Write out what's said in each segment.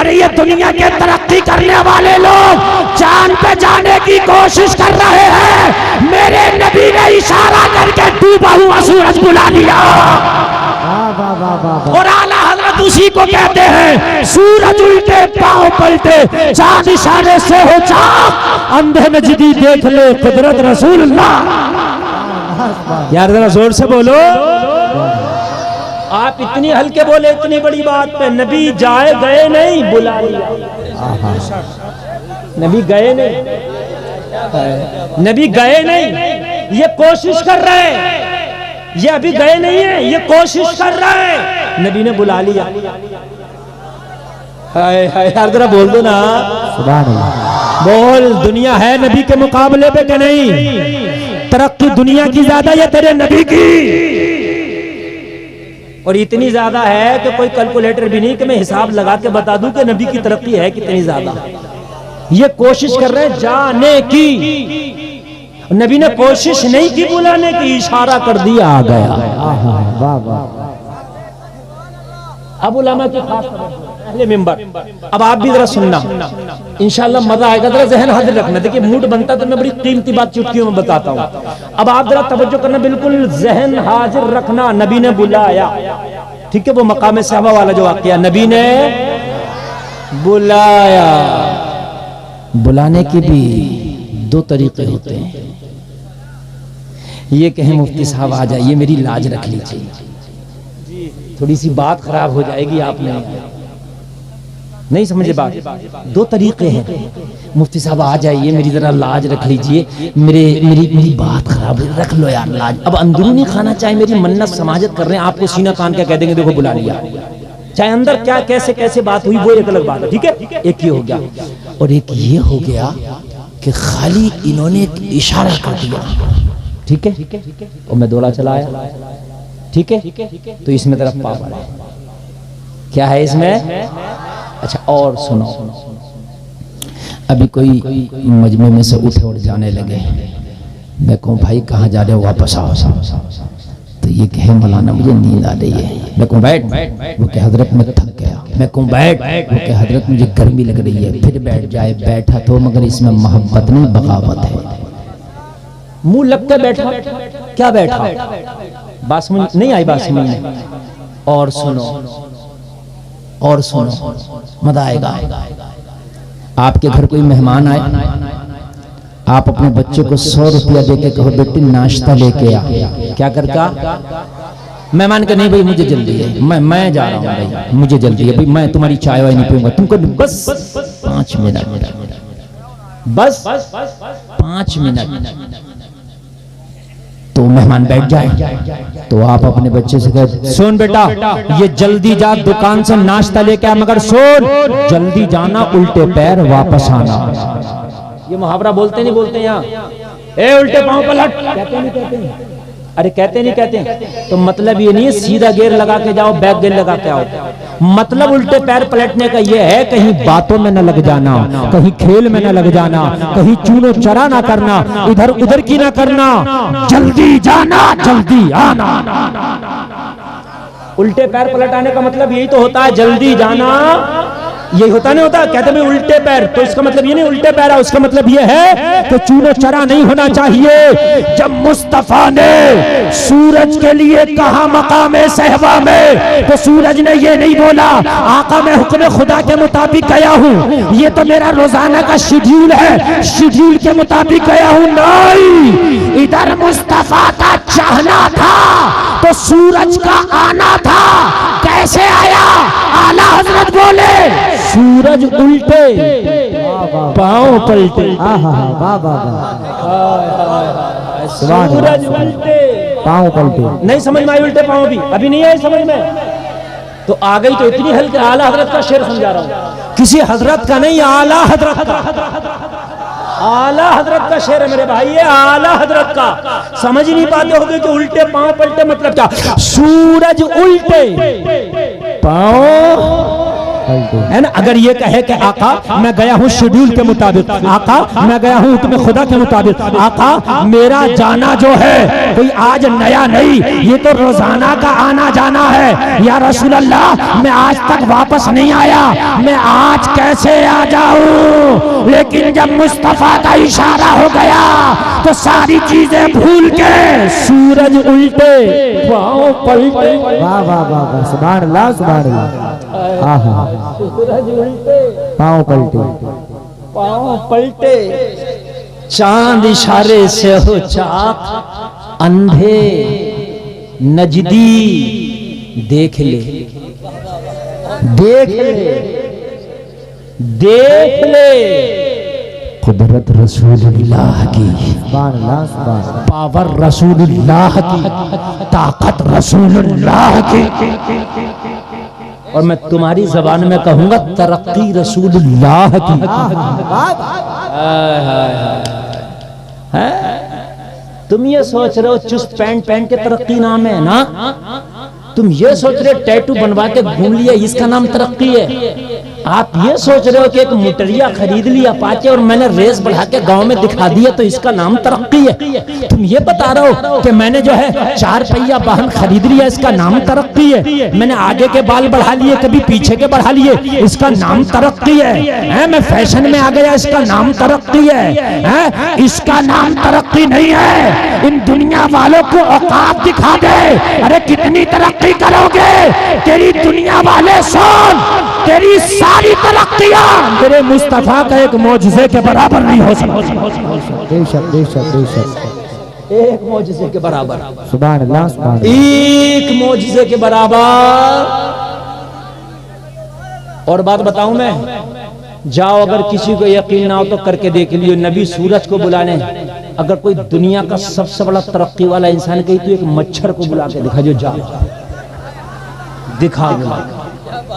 पर ये दुनिया के तरक्की करने वाले लोग चांद पे जाने की कोशिश कर रहे हैं। मेरे नबी ने इशारा करके डूबा हुआ सूरज बुला लिया। और आला हजरत उसी को कहते हैं सूरज उल्टे पांव पलटे, चांद इशारे से हो चाक, अंधे नजदी देख ले कुदरत रसूलुल्लाह। यार जरा जोर से बोलो। आप इतनी हल्के बोले इतनी बड़ी बात पे। नबी जाए गए नहीं, बुला लिया। नबी गए नहीं, नबी गए नहीं, ये कोशिश कर रहे हैं। ये अभी गए नहीं है, ये कोशिश कर रहे हैं। नबी ने बुला लिया। हाय हाय यार जरा बोल दो ना, सुभान अल्लाह। बोल, दुनिया है नबी के मुकाबले पे कि नहीं? तरक्की दुनिया की ज्यादा या तेरे नबी की? और इतनी ज्यादा है कि कोई कैलकुलेटर भी नहीं कि मैं हिसाब लगा के बता दूं कि नबी की तरक्की है कितनी ज्यादा। ये कोशिश कर रहे हैं जाने की। नबी ने कोशिश नहीं की बुलाने की, इशारा कर दिया, आ गया। अब उलमा के खास अहले मिंबर, अब आप भी जरा सुनना, इंशाअल्लाह मजा आएगा। जरा जहन हाजिर रखना। देखिए मूड बनता तो मैं बड़ी कीमती बात चुटकियों में बताता हूँ। अब आप जरा तवज्जो करना, बिल्कुल जहन हाजिर रखना। नबी ने बुलाया, ठीक है, वो मकाम सहबा वाला जो वाकया, नबी ने बुलाया। बुलाने के भी दो तरीके होते हैं। ये कहें मुफ्ती साहब आ जाइए, मेरी लाज रख लीजिए, थोड़ी सी बात खराब हो जाएगी, आपने नहीं समझे बात। दो तरीके हैं। मुफ्ती साहब आ जाइए, मेरी जरा लाज रख लीजिए, मेरी बात खराब रख लो यार लाज। अब अंदरूनी खाना चाहे मेरी मन्नत समाजत कर रहे हैं, आपको सीना कान क्या कह देंगे, देखो बुला लिया। चाहे अंदर क्या कैसे कैसे बात हुई वो एक अलग बात है, ठीक है। एक ही हो गया। और एक ये हो गया कि खाली इन्होंने एक इशारा कर दिया, ठीक है, और मैं दौड़ा चलाया, ठीक है। तो इसमें तरफ पावर है, क्या है इसमें? अच्छा और सुनो, अभी कोई मजमे में से उठे और जाने लगे, मैं कहूँ भाई कहाँ जा रहे हो, वापस आओ। तो ये कहे मौलाना मुझे नींद आ रही है। मैं कहूँ बैठ, वो कहे हजरत मैं थक गया। मैं कहूँ बैठ, वो कहे हजरत मुझे गर्मी लग रही है। फिर बैठ जाए, बैठा तो मगर इसमें मोहब्बत नहीं बगावत है। मुंह लग के बैठा, क्या बैठा? बात समझ नहीं आई? बात समझ नहीं। और सुनो, और सुनो, मजा आएगा। आपके घर कोई मेहमान आए, आप अपने बच्चे को 100 रुपया देके कहो बेटी नाश्ता लेके आ। क्या करता? मेहमान का नहीं भाई मुझे जल्दी है, मैं जा रहा हूँ भाई, मुझे जल्दी है भाई, मैं तुम्हारी चाय वाय नहीं पीऊंगा, तुमको बस 5 मिनट, बस 5 मिनट। तो मेहमान बैठ जाए, तो आप अपने बच्चे से कहे सुन बेटा ये जल्दी जा दुकान से नाश्ता लेके आ, मगर सुन जल्दी जाना, उल्टे पैर वापस आना। ये मुहावरा बोलते नहीं बोलते यहाँ? ए उल्टे पांव पलट, कहते नहीं कहते? अरे कहते नहीं कहते? तो मतलब ये नहीं है सीधा गेयर लगा के जाओ, बैक गेयर लगा के आओ। मतलब उल्टे पैर पलटने का ये है कहीं बातों में न लग जाना, कहीं खेल में न लग जाना, कहीं चूनो चरा ना करना, इधर उधर की ना करना, जल्दी जाना जल्दी आना। उल्टे पैर पलटाने का मतलब यही तो होता है, जल्दी जाना। यही होता नहीं होता? कहते भाई उल्टे पैर, तो इसका मतलब ये नहीं उल्टे पैर है, उसका मतलब ये है कि चूनो चरा नहीं होना चाहिए। जब मुस्तफा ने सूरज के लिए कहा मकामे सहबा में, तो सूरज ने ये नहीं बोला आका मैं हुक्म खुदा के मुताबिक गया हूँ, ये तो मेरा रोजाना का शेड्यूल है, शेड्यूल के मुताबिक गया हूँ। नहीं, इधर मुस्तफा का चाहना था तो सूरज का आना था। कैसे आया? आला हजरत बोले सूरज उल्टे पांव पलटे। सूरज उल्टे पांव पलटे। नहीं समझ में आई? उल्टे पांव भी अभी नहीं आई समझ में? तो आ गई तो इतनी हल्की। आला हजरत का शेर समझा रहा हूं, किसी हजरत का नहीं, आला हजरत का। आला हजरत का शेर है मेरे भाई, ये आला हजरत का। समझ नहीं पाते होगे कि उल्टे पांव पलटे मतलब क्या? सूरज उल्टे पांव है ना। अगर ये कहे कि आका मैं गया हूँ शेड्यूल के मुताबिक, आका मैं गया हूँ हुक्म खुदा के मुताबिक, आका मेरा जाना जो है कोई आज नया नहीं, ये तो रोजाना का आना जाना है। या रसूल अल्लाह मैं आज तक वापस नहीं आया, मैं आज कैसे आ जाऊं, लेकिन जब मुस्तफा का इशारा हो गया तो सारी चीजें भूल के सूरज उल्टे पांव पलटे। वाह वाह वाह वाह, सुभान अल्लाह सुभान अल्लाह। आहा, सूरज उल्टे पाँव पलटे, पांव पलटे, चांद इशारे से हो चाक, अंधे नजदी देख ले, देख ले, देख ले कुदरत रसूलुल्लाह की, सुभान अल्लाह सुभान अल्लाह। पावर रसूलुल्लाह की, ताकत रसूलुल्लाह की। और मैं तुम्हारी जबान में कहूंगा तरक्की रसूलुल्लाह की। तुम ये सोच रहे हो चुस्त पैंट पहन के तरक्की नाम है ना, तुम ये सोच रहे हो टैटू बनवा के घूम लिया इसका नाम तरक्की है। आप ये सोच रहे हो कि एक मोटरिया खरीद लिया अपाचे और मैंने रेस बढ़ा के गांव में दिखा दिया तो इसका नाम तरक्की है। तुम ये बता रहे हो कि मैंने जो है 4 पहिया वाहन खरीद लिया इसका नाम तरक्की है। मैंने आगे के बाल बढ़ा लिए, कभी पीछे के बढ़ा लिए, इसका नाम तरक्की है। मैं फैशन में आ गया, इसका नाम तरक्की है। इसका नाम तरक्की नहीं है। इन दुनिया वालों को औकात दिखा दे। अरे कितनी तरक्की करोगे, तेरी दुनिया वाले सुन, तेरी सारी तरक्कियां तेरे मुस्तफा का एक मौजज़े के बराबर नहीं हो सकती। बेशक बेशक बेशक, एक मौजज़े के बराबर, सुभान अल्लाह सुभान अल्लाह। एक मौजज़े के बराबर। और बात बताऊं मैं, जाओ अगर किसी को यकीन ना हो तो करके देख लियो, नबी सूरज को बुलाने, अगर कोई दुनिया का सबसे बड़ा तरक्की वाला इंसान कही तो एक मच्छर को बुला के दिखा, जो जा दिखा बुला,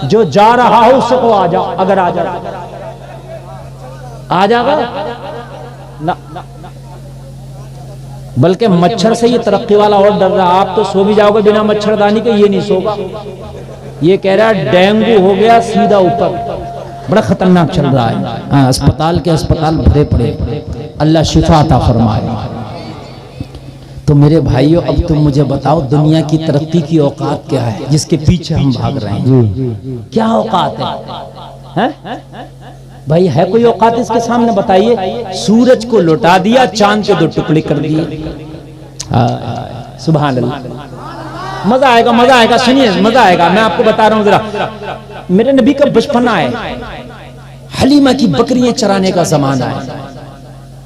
जो जा रहा हो उससे को आ जा, अगर आ जाएगा ना, बल्कि मच्छर से ये तरक्की वाला और डर रहा। आप तो सो भी जाओगे बिना मच्छरदानी के, ये नहीं सोगा। ये कह रहा है डेंगू हो गया सीधा ऊपर, बड़ा खतरनाक चल रहा है। अस्पताल के अस्पताल भरे पड़े, अल्लाह शिफा अता फरमाए। तो मेरे भाइयों, अब तुम मुझे बताओ दुनिया की तरक्की की औकात क्या है जिसके पीछे हम भाग रहे हैं? क्या औकात है? भाई है कोई औकात इसके सामने? बताइए। सूरज को लौटा दिया, चांद के 2 टुकड़े कर दिए। सुभान अल्लाह। मजा आएगा, मजा आएगा, सुनिए मजा आएगा। मैं आपको बता रहा हूं जरा, मेरे नबी का बचपना है, हलीमा की बकरियां चराने का जमाना है,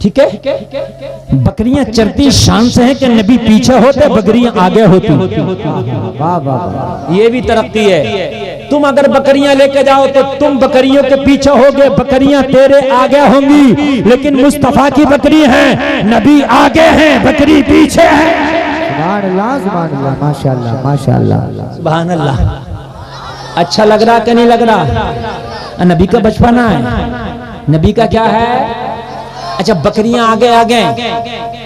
ठीक है। बकरियां चरती शान से है कि नबी पीछे होते, बकरियां आगे होती। वाह वाह, ये भी तरक्की है। तुम अगर बकरियां लेके जाओ तो तुम बकरियों के पीछे होगे, बकरियां तेरे आगे होंगी। लेकिन मुस्तफा की बकरी है, नबी आगे हैं, बकरी पीछे है। सुभान अल्लाह सुभान अल्लाह, माशाअल्लाह माशाअल्लाह सुभान अल्लाह। अच्छा लग रहा कि नहीं लग रहा? नबी का बचपना है, नबी का क्या है? अच्छा, बकरियां आगे आगे,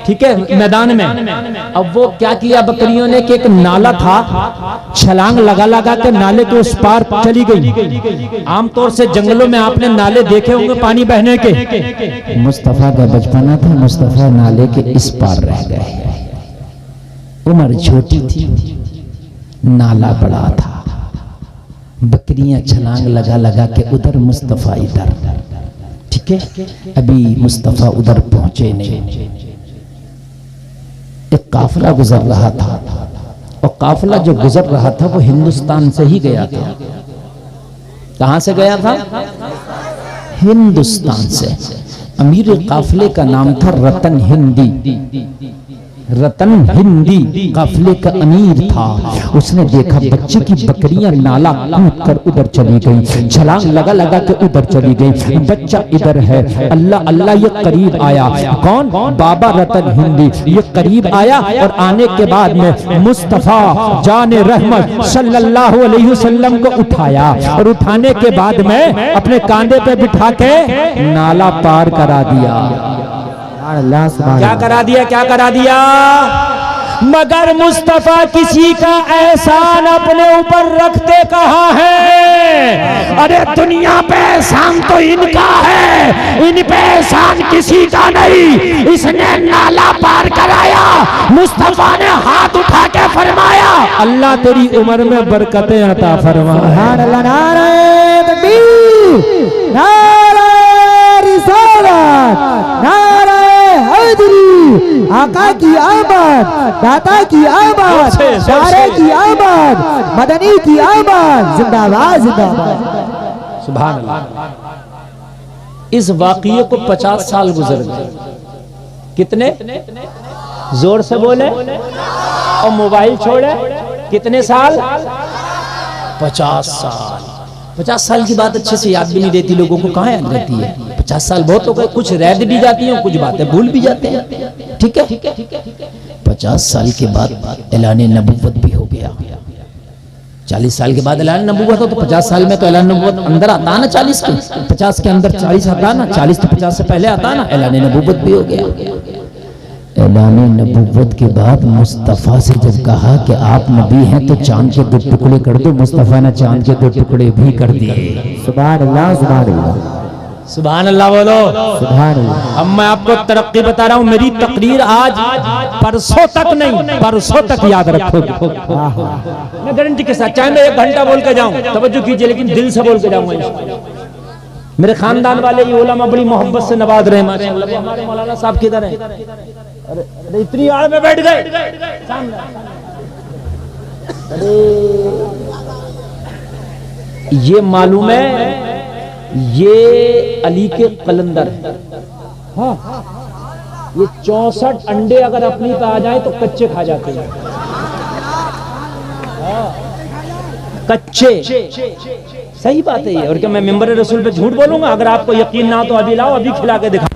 ठीक है, मैदान में। अब वो क्या किया बकरियों ने कि एक नाला था, छलांग लगा लगा के नाले के उस पार चली गई। आमतौर से जंगलों में आपने नाले देखे होंगे पानी बहने के। मुस्तफा का बचपना था, मुस्तफा नाले के इस पार रह गए। उम्र छोटी थी, नाला बड़ा था, बकरियां छलांग लगा लगा के उधर, मुस्तफा इधर, ठीक है। अभी मुस्तफा उधर पहुंचे नहीं। एक काफिला गुजर रहा था, और काफिला जो गुजर रहा था वो हिंदुस्तान से ही गया था। कहां से गया था? हिंदुस्तान से। अमीर काफिले का नाम था रतन हिंदी। रतन हिंदी काफिले का अमीर था। उसने देखा बच्चे की बकरियां नाला कूद कर उधर चली गई, छलांग लगा लगा के उधर चली गई। बच्चा इधर है, अल्लाह अल्लाह, ये करीब आया। कौन? बाबा रतन हिंदी। ये करीब आया और आने के बाद में मुस्तफा जाने रहमत सल्लल्लाहु अलैहि वसल्लम को उठाया, और उठाने के बाद में अपने कांधे पे बिठा के नाला पार करा दिया। क्या करा दिया? क्या करा दिया? मगर मुस्तफा किसी का एहसान अपने ऊपर रखते कहाँ है? अरे दुनिया पे एहसान तो इनका है, इन पे एहसान किसी का नहीं। इसने नाला पार कराया, मुस्तफा ने हाथ उठा के फरमाया, अल्लाह तेरी उम्र में बरकतें अता फरमा। सुभान अल्लाह, नारे तकबीर। नारे रिसालत, नारे हैदरी, आका की आमद, दाता की आमद, सारे की आमद, मदनी की आमद, जिंदाबाद जिंदाबाद। सुभान अल्लाह। इस वाक़ये को 50 साल गुजर गए। कितने? जोर से बोले और मोबाइल छोड़े। कितने साल? 50 साल। 50 साल की बात अच्छे से याद भी नहीं रहती लोगों को, कहाँ याद रहती है? 50 साल बहुत हो गए, कुछ रह भी जाती हैं, कुछ बातें भूल भी जाते हैं। ठीक है, 50 साल के बाद ऐलान नबुव्वत भी हो गया। 40 साल के बाद ऐलान नबुव्वत हो तो 50 साल में तो ऐलान नबुव्वत अंदर आता ना, 40 के 50 के अंदर 40 आता ना, 40 तो 50 से पहले आता ना, ऐलान नबुव्वत भी हो गया। ऐलान नबुव्वत के बाद मुस्तफ़ा से जब कहा कि आप नबी हैं तो चांद के 2 टुकड़े कर दो, मुस्तफ़ा ने चांद के 2 टुकड़े भी कर दिए। सुभान अल्लाह सुभान अल्लाह सुभान अल्लाह बोलो। सुभान अल्लाह। अब मैं आपको तरक्की बता रहा हूँ, मेरी तकरीर आज परसों तक नहीं, परसों तक याद रखोगे। मैं गारंटी के साथ, चाहे मैं 1 घंटा बोल के जाऊं, तवज्जो कीजिए, लेकिन दिल से बोल के जाऊंगा। मेरे खानदान वाले ये उलमा बड़ी मोहब्बत से नवाज रहे हैं। हमारे मौलाना साहब किधर हैं? अरे इतनी आड़ में बैठ गए सामने। अरे ये मालूम है, ये अली के कलंदर है। हाँ, ये 64 अंडे अगर अपनी पे आ जाए तो कच्चे खा जाते हैं। कच्चे, सही बात है ये। और क्या मैं मिंबर रसूल पे झूठ बोलूंगा? अगर आपको यकीन ना हो तो अभी लाओ, अभी खिला के दिखा।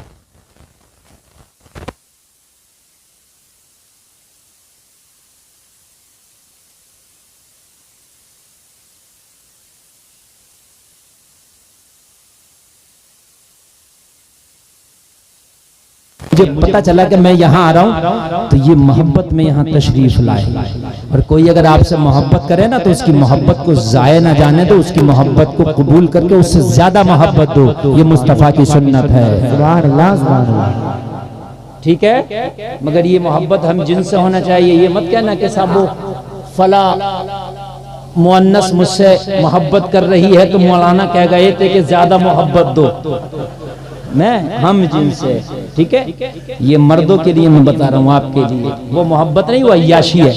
मुझे पता चला कि मैं यहाँ आ रहा हूँ तो ये मोहब्बत में यहाँ तशरीफ लाए। और कोई अगर आपसे मोहब्बत करे ना तो उसकी मोहब्बत को जाया ना जाने दो, उसकी मोहब्बत को कबूल करके उससे ज्यादा मोहब्बत दो। ये मुस्तफ़ा की सुन्नत है। सुभान अल्लाह सुभान अल्लाह। ठीक है, मगर ये मोहब्बत हम जिनसे होना चाहिए। ये मत कहना कि साहब वो फला मुअन्नस मुझसे मोहब्बत कर रही है तो मौलाना कह गए थे कि ज्यादा मोहब्बत दो। मैं हम जिनसे, ठीक है, ये मर्दों के लिए मैं बता रहा हूँ, आपके लिए वो मोहब्बत नहीं, वो अय्याशी है।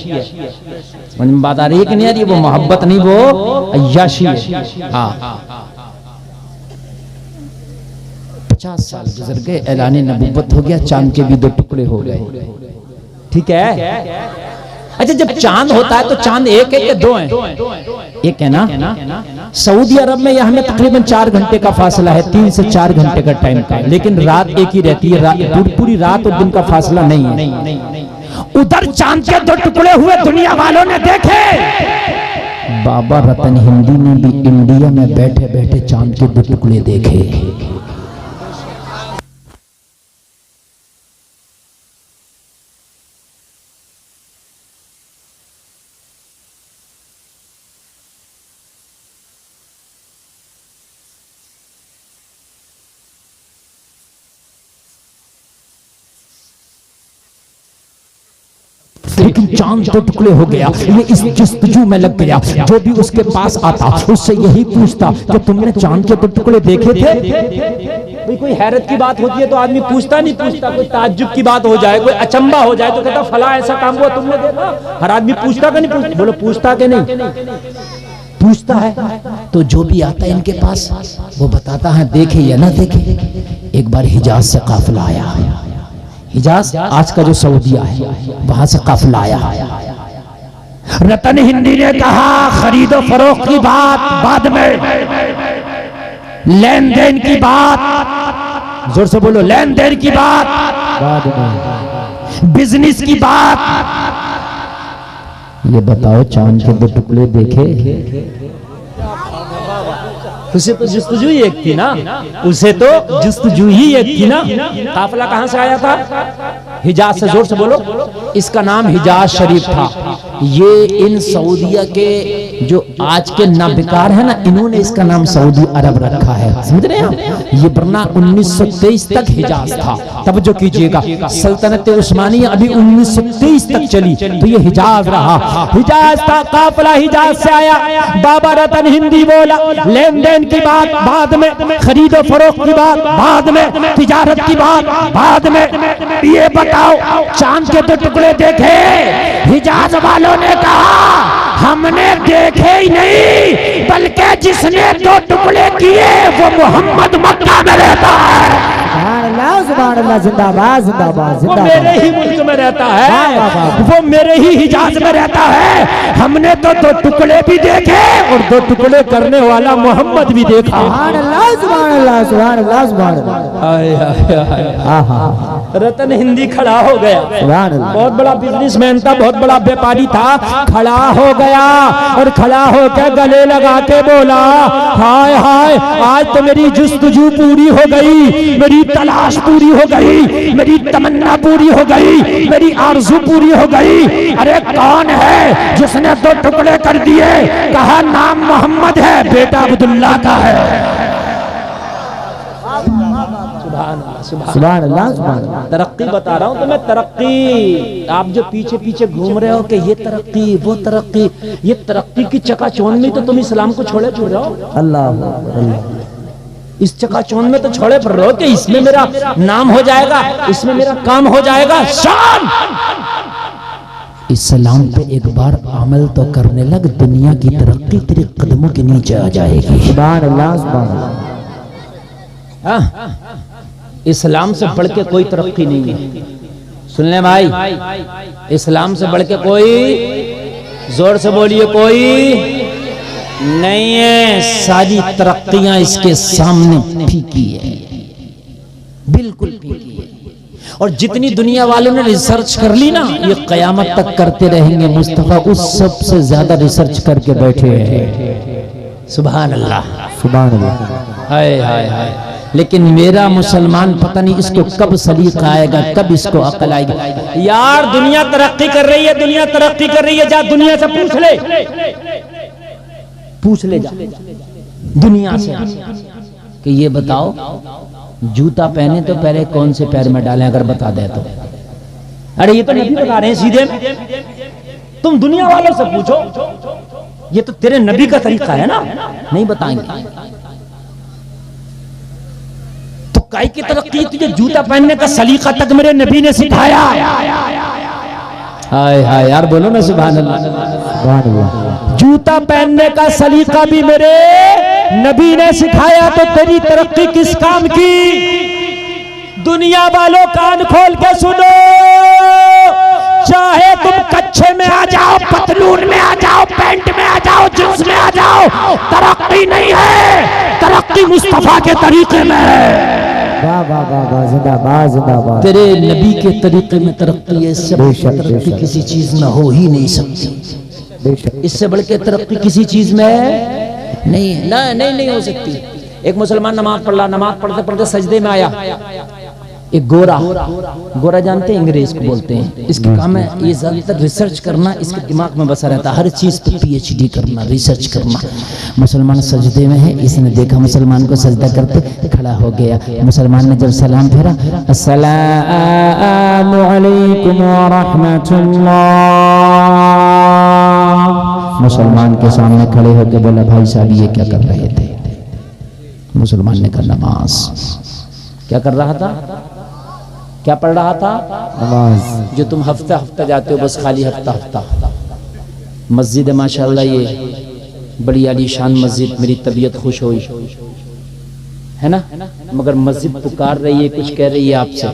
समझ में बात आ रही है कि नहीं आ रही? वो मोहब्बत नहीं, वो अय्याशी है। हाँ, 50 साल गुजर गए, ऐलान नबुव्वत हो गया, चांद के भी 2 टुकड़े हो गए। ठीक है। अच्छा, जब चांद होता है तो चांद एक है कि 2 हैं? एक है ना। सऊदी अरब में यहाँ हमें तकरीबन 4 घंटे का फासला है, 3 से 4 घंटे का टाइम का, लेकिन रात एक ही रहती है। पूरी रात और दिन का फासला नहीं है। उधर चांद के 2 टुकड़े हुए दुनिया वालों ने देखे। बाबा रतन हिंदी ने भी इंडिया में बैठे बैठे चांद के 2 टुकड़े देखे। लेकिन चांद 2 टुकड़े हो गया। ये इस जस्तजू में लग गया। जो भी उसके पास आता उससे यही पूछता कि तुमने चांद के 2 टुकड़े देखे थे? भाई कोई हैरत की बात होती है तो आदमी पूछता नहीं पूछता, कोई ताज्जुब की बात हो जाए, कोई अचंबा हो जाए तो कहता फला ऐसा काम हुआ तुमने देखा? हर आदमी पूछता कि नहीं पूछता? बोलो पूछता कि नहीं? पूछता है। तो जो भी आता है इनके पास वो बताता है, देखे या ना देखे। एक बार हिजाज से काफिला आया। हिजाज आज का जो सऊदिया है, वहां से काफिला आया। रतन हिंदी ने कहा खरीदो फरोख्त की बात बाद में, लेन देन की बात, जोर से बोलो, लेन देन की बात बाद में, बिजनेस की बात। ये बताओ चांद के 2 टुकड़े देखे? उसे तो जस्तजू ही एक थी ना, उसे तो जस्तजू ही एक थी ना। काफिला कहां से आया था? हिजाज से। जोर से बोलो। इसका नाम हिजाज शरीफ था। ये इन सऊदिया के जो आज के नाबिकार है ना, इन्होंने इसका नाम सऊदी अरब रखा है, समझ रहे हैं। ये वरना 1923 तक हिजाज था। तवज्जो कीजिएगा, सल्तनत उस्मानिया अभी 1923 तक चली, तो ये हिजाज रहा। हिजाज था, काफिला हिजाज से आया। बाबा रतन हिंदी बोला, लेन देन की बात बाद में, खरीदो फरोख्त की बात बाद में, तिजारत की बात बाद में। ये बताओ, चांद के दो टुकड़े देखे? हिजाज वालों ने कहा हमने देखे ही नहीं, बल्कि जिसने दो टुकड़े किए वो मोहम्मद मक्का में रहता है। सुभान अल्लाह, जिंदाबाद जिंदाबाद वो जिंदाबाद। मेरे ही मुल्क में रहता है, वो मेरे ही हिजाज में रहता है। हमने तो दो टुकड़े भी देखे और दो टुकड़े करने वाला मोहम्मद भी देखा। सुभान अल्लाह सुभान अल्लाह सुभान अल्लाह सुभान अल्लाह। रतन हिंदी खड़ा हो गया। सुभान अल्लाह। बहुत बड़ा बिजनेसमैन था, बहुत बड़ा व्यापारी था, खड़ा हो गया और खड़ा होकर गले लगा के बोला, हाय हाय, आज तो मेरी जुस्तजू पूरी हो गई, मेरी तलाश पूरी हो गई, मेरी तमन्ना पूरी हो गई, मेरी आरज़ू पूरी हो गई। अरे कौन है जिसने दो टुकड़े कर दिए? कहा नाम मोहम्मद है, बेटा अब्दुल्ला का है। सुभान अल्लाह सुभान अल्लाह। तरक्की बता रहा हूँ तो मैं, तरक्की। आप जो पीछे पीछे घूम रहे हो कि ये तरक्की वो तरक्की, ये तरक्की की चकाचौंध में तो तुम इस्लाम को छोड़े छोड़ रहे हो। अल्लाह, इस चकाचौंध में तो छोड़े पड़ रहे हो कि इसमें मेरा नाम हो जाएगा, इसमें मेरा काम हो जाएगा। शान इस्लाम पे एक बार अमल तो करने लग, दुनिया की तरक्की तेरे कदमों के नीचे आ जाएगी। सुभान अल्लाह सुभान अल्लाह। इस्लाम से बढ़ के कोई तरक्की नहीं है। सुन ले भाई, इस्लाम से बढ़ के कोई, जोर से बोलिए, कोई नहीं है। सारी तरक्कियां इसके सामने फीकी है, बिल्कुल फीकी है। और जितनी दुनिया वालों ने रिसर्च कर ली ना, ये कयामत तक करते रहेंगे। मुस्तफा उस सबसे ज्यादा रिसर्च करके बैठे हैं। सुभान अल्लाह सुभान अल्लाह। हाय हाय हाय। लेकिन मेरा मुसलमान पता नहीं इसको कब सलीका आएगा, कब इसको अकल आएगी। यार दुनिया तरक्की कर रही है, दुनिया तरक्की कर रही है, जा दुनिया से पूछ ले, पूछ ले जा दुनिया से कि ये बताओ जूता पहने तो पहले कौन से पैर में डालें, अगर बता दे तो। अरे ये तो नबी बता रहे हैं सीधे, तुम दुनिया वालों से पूछो, ये तो तेरे नबी का तरीका है ना, नहीं बताएंगे। तो काई की तरक्की, तुझे जूता पहनने का सलीका तक मेरे नबी ने सिखाया। हाय हाय यार, बोलो ना सुभान अल्लाह सुभान अल्लाह। जूता पहनने का सलीका भी मेरे नबी ने सिखाया, तो तेरी तरक्की किस काम की? दुनिया वालों कान खोल के सुनो, चाहे तुम कच्छे में आ जाओ, पतलून में आ जाओ, पैंट में आ जाओ, जींस में आ जाओ, तरक्की नहीं है, तरक्की मुस्तफा के तरीके में है। वाह वाह वाह वाह, जिंदाबाद जिंदाबाद। तेरे नबी के तरीके में तरक्की है, इससे बढ़ के तरक्की किसी चीज में हो ही नहीं सकती। इससे बढ़ के तरक्की किसी चीज में नहीं है, ना नहीं हो सकती। एक मुसलमान नमाज पढ़ रहा, नमाज पढ़ते पढ़ते सजदे में आया, एक गोरा जानते हैं, अंग्रेज को बोलते हैं। इसका काम है ये ज्यादातर रिसर्च करना, इसके दिमाग में बसा रहता है, हर चीज पे PhD करना, रिसर्च करना। मुसलमान सजदे में है, इसने देखा मुसलमान को सजदा करते, खड़ा हो गया। मुसलमान ने जब सलाम फेरा, अस्सलामु अलैकुम व रहमतुल्लाह, मुसलमान के सामने खड़े होकर बोला, भाई साहब ये क्या कर रहे थे? मुसलमान ने कहा नमाज। क्या कर रहा था? क्या पढ़ रहा था? नमाज। जो तुम हफ्ता हफ्ता जाते हो, बस खाली हफ्ता। मस्जिद है माशाल्लाह, ये बड़ी आलीशान मस्जिद, मेरी तबीयत खुश हुई है ना, मगर मस्जिद पुकार रही है, कुछ कह रही है आपसे।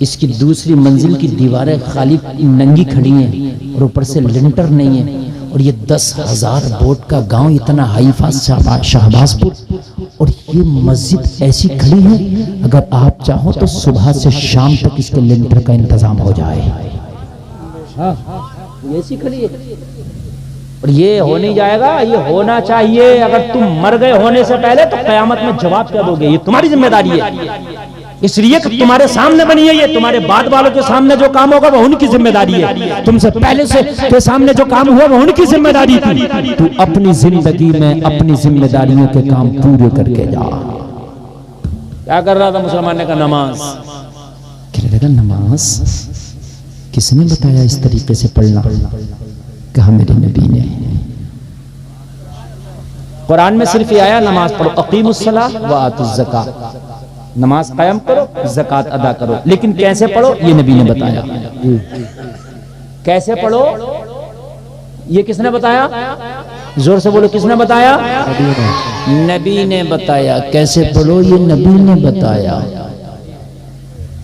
इसकी दूसरी मंजिल की दीवारें खाली नंगी खड़ी हैं और ऊपर से लिंटर नहीं है, और ये 10,000 बोट का गांव, इतना हाई फास्ट शाहबाजपुर, और ये मस्जिद ऐसी खड़ी है, अगर आप चाहो तो सुबह से शाम तक इसके लिंटर का इंतजाम हो जाए। ये ऐसी खड़ी है, और ये हो नहीं जाएगा, ये होना चाहिए। अगर तुम मर गए होने से पहले तो कयामत में जवाब क्या दोगे? ये तुम्हारी जिम्मेदारी है। इसलिए कि तुम्हारे सामने बनी है, ये तुम्हारे बाद वालों के सामने जो काम होगा वो उनकी जिम्मेदारी है, तुमसे पहले से के सामने जो काम हुआ वो उनकी जिम्मेदारी थी। तू अपनी जिंदगी में अपनी जिम्मेदारियों के काम पूरे करके जा। क्या कर रहा था मुसलमान ने कहा नमाज। कहने लगा नमाज किसने बताया इस तरीके से पढ़ना? कहा मेरे नबी ने। कुरान में सिर्फ ये आया नमाज पढ़ो, अकीमुस्सलाह व आतुज़ ज़कात, नमाज कायम करो, ज़कात अदा करो। लेकिन कैसे पढ़ो ये नबी ने बताया। कैसे पढ़ो ये किसने बताया? जोर से बोलो, किसने बताया? नबी ने बताया। कैसे पढ़ो ये नबी ने बताया।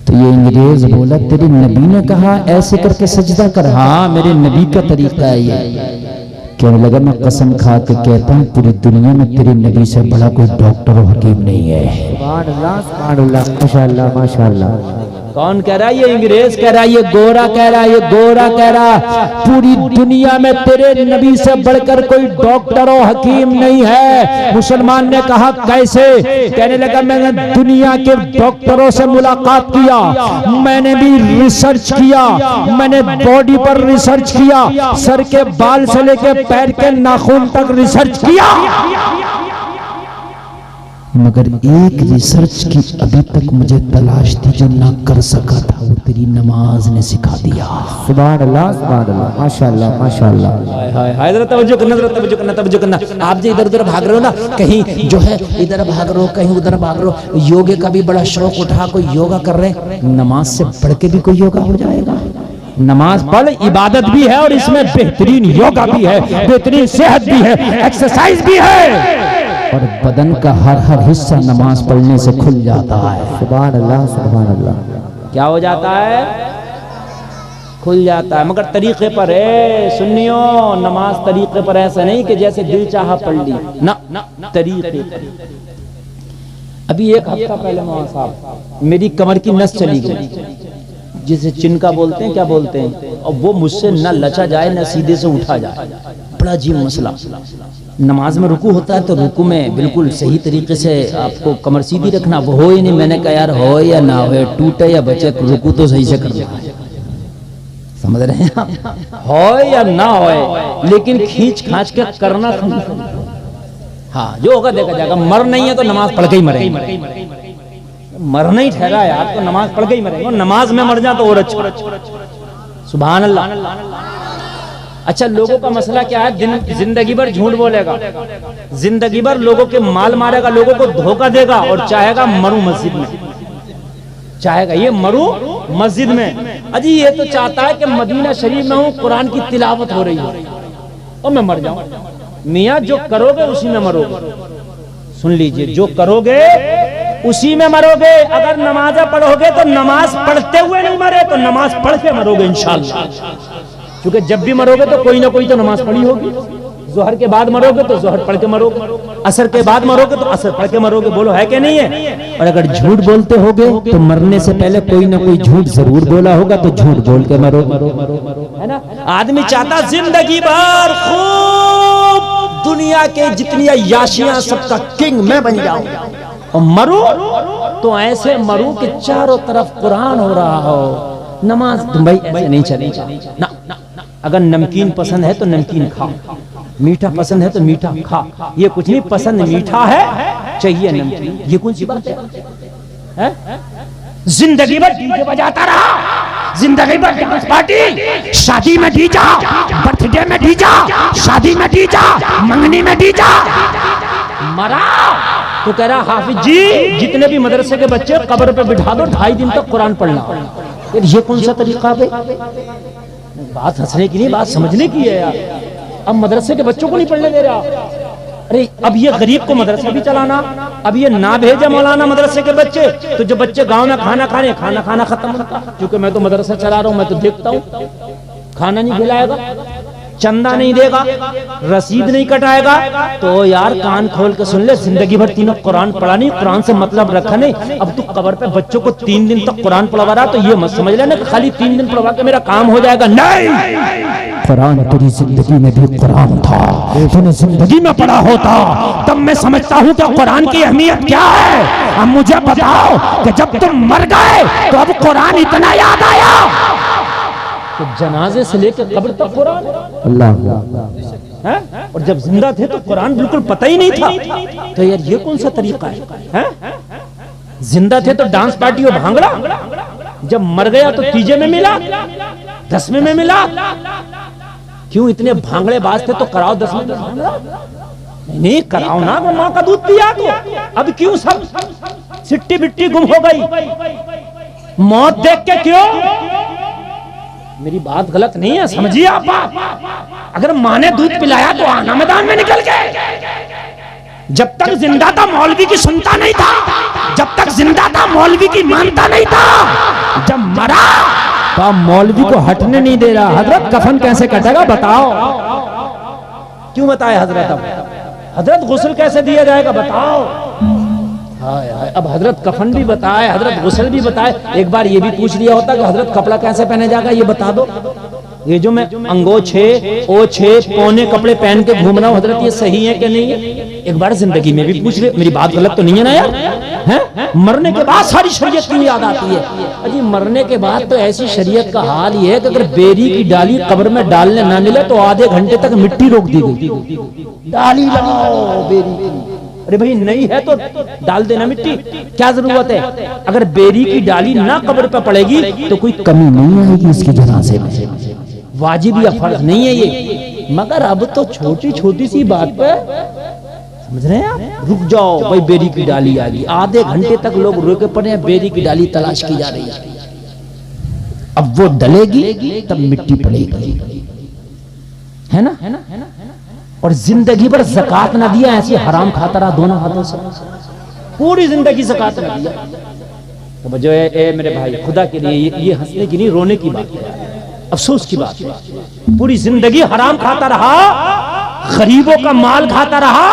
तो ये अंग्रेज बोला तेरे नबी ने कहा ऐसे करके सजदा कर। हाँ मेरे नबी का तरीका है ये। कहने लगा मैं कसम खा के कहता हूँ पूरी दुनिया में तेरे नबी से बड़ा कोई डॉक्टर और हकीम नहीं है। सुभान अल्लाह, सुभान अल्लाह, माशाअल्लाह, माशाअल्लाह। कौन कह रहा है? ये अंग्रेज कह रहा है, ये गोरा कह रहा है, ये गोरा कह रहा है पूरी दुनिया में तेरे नबी से बढ़कर कोई डॉक्टर और हकीम नहीं है। मुसलमान ने कहा कैसे? कहने लगा मैंने दुनिया के डॉक्टरों से मुलाकात किया, मैंने भी रिसर्च किया, मैंने बॉडी पर रिसर्च किया, सर के बाल से लेकर पैर के नाखून तक रिसर्च किया, मगर एक रिसर्च की अभी तक मुझे तलाश थी जो ना कर सका था, वो तेरी नमाज ने सिखा दिया। सुभान अल्लाह, सुभान अल्लाह, माशाअल्लाह, माशाअल्लाह। हाय हाय जरा तवज्जो करना, जरा तवज्जो करना, तवज्जो करना। आप जो इधर उधर भाग रहे हो ना, कहीं जो है इधर भाग रहे हो, कहीं उधर भाग रहे हो, योगे का भी बड़ा शौक उठा कोई योगा कर रहे हैं, नमाज से बढ़ के भी कोई योगा हो जाएगा। नमाज पढ़ इबादत भी है और इसमें बेहतरीन योगा भी है, बेहतरीन सेहत भी है, एक्सरसाइज भी है और बदन का हर हर हिस्सा नमाज पढ़ने से खुल जाता है। सुभान अल्लाह, सुभान अल्लाह। क्या हो जाता है? खुल जाता है, मगर तरीके पर है। सुन्नियों नमाज तरीके पर, ऐसा नहीं कि जैसे दिल चाहा पढ़ ली ना, तरीके पर। अभी एक हफ्ता पहले मौलाना साहब मेरी कमर की नस चली गई, जिसे चिनका बोलते हैं, क्या बोलते हैं, और वो मुझसे न लचा जाए न सीधे से उठा जाए। बड़ा अजीब मसला। नमाज में रुकू होता है तो रुकू में बिल्कुल सही तरीके से आपको कमर सीधी रखना, वो हो ही नहीं। मैंने कहा यार हो या ना हो, टूटे या बचे, रुकू तो सही से करना है। समझ रहे हैं आप? हो या ना हो, लेकिन खींच खांच के करना। हाँ जो होगा देखा जाएगा। मर नहीं है तो नमाज पढ़ के ही मरेगा। मर नहीं ठहरा यार तो नमाज पढ़ के ही मरेगा। नमाज में मर जा तो और अच्छा। सुभान अल्लाह। अच्छा लोगों का मसला क्या है? जिंदगी भर झूठ बोलेगा, जिंदगी भर लोगों के माल मारेगा, लोगों को धोखा देगा और चाहेगा मरू मस्जिद में, चाहेगा ये मरू मस्जिद में। अजी ये तो चाहता है कि मदीना शरीफ में हूँ, कुरान की तिलावत हो रही है और मैं मर जाऊं। मियाँ जो करोगे उसी में मरोगे। सुन लीजिए, जो करोगे उसी में मरोगे। अगर नमाज़ पढ़ोगे तो नमाज पढ़ते हुए नहीं मरे तो नमाज पढ़ के मरोगे इंशाअल्लाह। क्योंकि जब भी मरोगे तो कोई ना कोई तो नमाज पढ़ी होगी। जोहर के बाद मरोगे तो जोहर पढ़ के मरोगे, असर के बाद मरोगे तो असर पढ़ के मरोगे। बोलो है कि नहीं है? और अगर झूठ बोलते होगे तो मरने से पहले कोई ना कोई झूठ जरूर बोला होगा, तो झूठ बोल के मरो, है ना। आदमी चाहता जिंदगी भर खूब दुनिया के जितनी याशियां सबका किंग मैं बन जाऊं, और मरो तो ऐसे मरो कि चारों तरफ कुरान हो रहा हो। नमाज भाई ऐसे नहीं चलेगा ना। अगर नमकीन पसंद है तो नमकीन खा, मीठा पसंद है तो मीठा खा। ये कुछ नहीं पसंद, मीठा है चाहिए नमकीन, ये कौन सी बात है? जिंदगी भर डीजे बजाता रहा, जिंदगी भर डांस पार्टी, शादी में डीजा, बर्थडे में डीजा, शादी में डीजा, मंगनी में डीजा, मरा तो कह रहा हाफिज जी जितने भी मदरसे के बच्चे कब्र पे बिठा दो, 2.5 दिन तक कुरान पढ़ना। ये कौन सा तरीका है? बात हंसने की नहीं, बात समझने की है यार। अब मदरसे के बच्चों को नहीं पढ़ने दे रहा। अरे अब ये गरीब को मदरसा भी चलाना, अब ये ना भेजे मौलाना मदरसे के बच्चे, तो जो बच्चे गांव में खाना खाना खत्म होता। क्योंकि मैं तो मदरसा चला रहा हूं, मैं तो देखता हूं, खाना नहीं खिलाएगा, चंदा नहीं देगा, रसीद नहीं कटाएगा, तो यार कान खोल के सुन ले, जिंदगी भर तीनों कुरान पढ़ा नहीं, कुरान से मतलब रखा नहीं। अब तू कब्र पे बच्चों को 3 दिन तक कुरान पढ़वा रहा, तो ये मत समझ लेना खाली 3 दिन पढ़वा के मेरा काम हो जाएगा। नहीं, कुरान तेरी जिंदगी में भी कुरान था, तूने जिंदगी में पढ़ा होता तब मैं समझता हूँ कि कुरान की अहमियत क्या है। अब मुझे बताओ कि जब तुम मर गए तो अब कुरान इतना याद आया। तो जनाजे से लेकर कब्र तक कुरान, अल्लाह है, और जब जिंदा थे तो कुरान बिल्कुल पता ही नहीं था। तो यार ये कौन सा तरीका है? जिंदा थे तो डांस पार्टी और भांगड़ा, जब मर गया तो तीजे में मिला, 10वें में मिला। क्यों इतने भांगड़े बाज थे तो कराओ 10वें में भांगड़ा? नहीं कराओ ना, वो माँ का दूध पिया तो। अब क्यों सब सिट्टी बिट्टी गुम हो गई? मौत देख के क्यों? मेरी बात गलत नहीं है, समझिए आप बात। अगर माँ ने दूध पिलाया तो आना मैदान में निकल गए। जब तक जिंदा था मौलवी की सुनता नहीं था, जब तक जिंदा था मौलवी की मानता नहीं था। जब मरा तो मौलवी को हटने नहीं दे रहा। हजरत कफन कैसे कटेगा बताओ? क्यों बताए हजरत? अब हजरत गुस्ल कैसे दिया जाएगा बताओ? हाय हाय, अब हजरत कफन भी बताए, हजरत गुस्ल भी बताए। एक बार ये भी पूछ लिया होता कि हजरत कपड़ा कैसे पहने जाएगा ये बता दो। ये जो मैं अंगोछे ओछे पौने कपड़े पहन के घूम रहा हूँ हजरत, ये सही है कि नहीं है? एक बार जिंदगी में भी पूछ ले। मेरी बात गलत तो नहीं है ना यार? हैं? मरने के बाद सारी शरीयत क्यों याद आती है? अजी मरने के बाद तो ऐसी शरीयत का हाल ये है कि अगर बेरी की डाली कब्र में डालने ना मिले तो आधे घंटे तक मिट्टी रोक दी गई। डाली लगाओ बेरी की। अरे भाई नहीं है तो डाल देना मिट्टी, क्या जरूरत है? अगर बेरी की डाली ना कब्र पे पड़ेगी तो कोई कमी नहीं आएगी इसके जनाजे में। वाजिब या फर्ज नहीं है ये। मगर अब तो छोटी छोटी सी बात पे समझ रहे हैं आप? रुक जाओ भाई, बेरी की डाली आ गई। आधे घंटे तक लोग रुके पड़े हैं, बेरी की डाली तलाश की जा रही है। अब वो डलेगी तब मिट्टी पड़ेगी, है ना? और जिंदगी भर ज़कात ना दिया, ऐसी हराम खाता रहा दोनों हाथों से, पूरी जिंदगी ज़कात ना दिया। तो जो है मेरे भाई, खुदा के लिए ये हंसने की नहीं रोने की बात है, अफसोस की बात है। पूरी जिंदगी हराम खाता रहा, गरीबों का माल खाता रहा।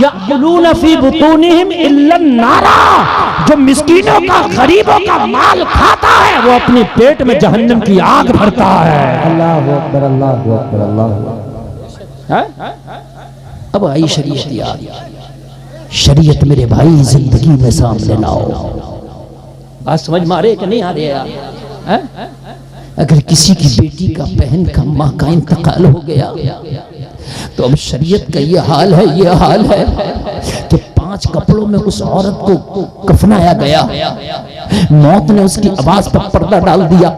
यअकुलून फी बुतूनिहिम इल्ला नारा, जो मिस्कीनों का गरीबों का माल खाता है वो अपने पेट में जहन्नम की आग भरता है। अल्लाहु अकबर, अल्लाहु अकबर, अल्लाहु अकबर। अब आई शरीयत याद। शरीयत मेरे भाई जिंदगी में सामने लाओ। बात समझ मारे कि नहीं आ रहे यार? अगर किसी की बेटी का, बहन का, माँ का इंतकाल हो गया तो अब शरीयत का ये हाल है कि 5 कपड़ों में उस औरत को कफनाया गया। मौत ने उसकी आवाज पर पर्दा डाल दिया,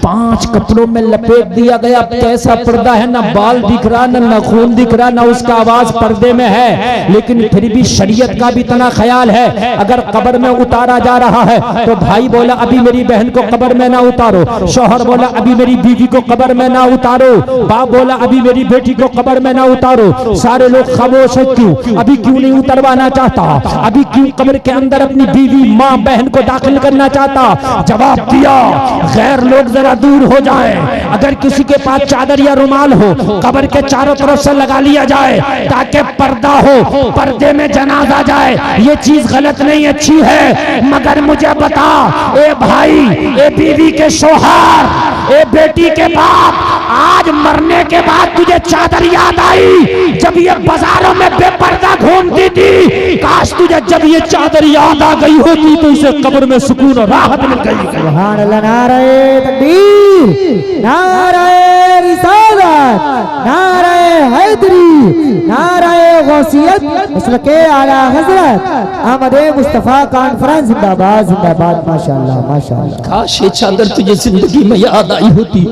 5 कपड़ों में लपेट दिया गया। कैसा पर्दा है? ना बाल दिख रहा, ना खून दिख रहा, ना उसका आवाज पर्दे में है। लेकिन फिर भी शरीयत का भी इतना ख्याल है, अगर कब्र में उतारा जा रहा है तो भाई बोला अभी मेरी बहन को कब्र में ना उतारो, शौहर बोला अभी मेरी बीवी को कब्र में ना उतारो, बाप बोला अभी मेरी बेटी को कब्र में ना उतारो। सारे लोग खामोश है। क्यों? अभी क्यों नहीं उतरवाना चाहता? अभी क्यों कब्र के अंदर अपनी बीवी, माँ, बहन को दाखिल करना चाहता? जवाब दिया, गैर लोग जरा दूर हो जाएं। अगर किसी के पास चादर या रुमाल हो, कब्र के चारों तरफ से लगा लिया जाए ताकि पर्दा हो, पर्दे में जनाजा जाए। ये चीज गलत नहीं, अच्छी है। मगर मुझे बता, ए भाई, ए बीवी के शौहर, ए बेटी के बाप, आज मरने के बाद तुझे चादर याद आई जब ये बाजारों में बेपर्दा घूमती थी? काश तुझे जब ये चादर याद आ गई होती तो इसे कब्र में सुकून और राहत मिल गई। सुभान अल्लाह, नारे तकबीर, नारे रिसालत, नारे हैदरी, नारे गौसियत, मसलके आला हजरत अहमद मुस्तफा कॉन्फ्रेंस जिंदाबाद, जिंदाबाद। माशाअल्लाह, माशाअल्लाह। काश ये चादर तुझे जिंदगी में याद आई होती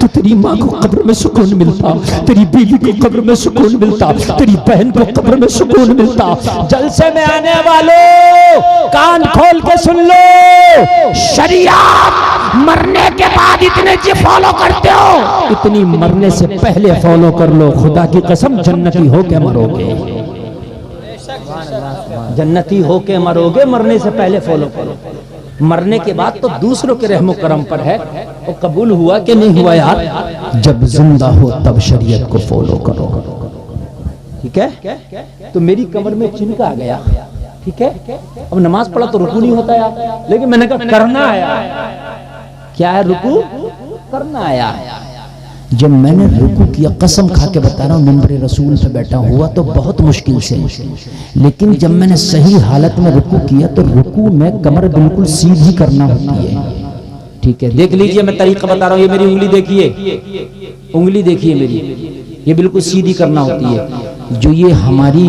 तो तेरी माँ को कब्र में सुकून मिलता, तेरी बीवी को कब्र में सुकून मिलता, तेरी बहन को कब्र में सुकून मिलता। जलसे में आने वालों कान खोल के सुन लो, शरीयत मरने के बाद इतने जी फॉलो करते हो, इतनी मरने से पहले फॉलो कर लो। खुदा की कसम जन्नती होके मरोगे, जन्नती होके मरोगे, मरने से पहले फॉलो करो। मरने के बाद तो दूसरों के रहमो करम पर है। वो कबूल हुआ कि नहीं हुआ यार? जब जिंदा हो तब शरीयत को फॉलो करो, ठीक है? तो मेरी कमर में चिनका आ गया, ठीक है? अब नमाज पढ़ा तो रुकू नहीं होता यार, लेकिन मैंने कहा करना आया। क्या है रुकू? करना आया। जब मैंने रुकू किया, कसम खा के बता रहा हूँ, मिंबर रसूल पे बैठा हुआ तो बहुत मुश्किल से, लेकिन जब मैंने सही हालत में रुकू किया तो रुकू में कमर बिल्कुल सीधी करना होती है। ठीक है, देख लीजिए, मैं तरीका बता रहा हूँ। ये मेरी उंगली देखिए, उंगली देखिए मेरी, ये बिल्कुल सीधी करना होती है। जो ये हमारी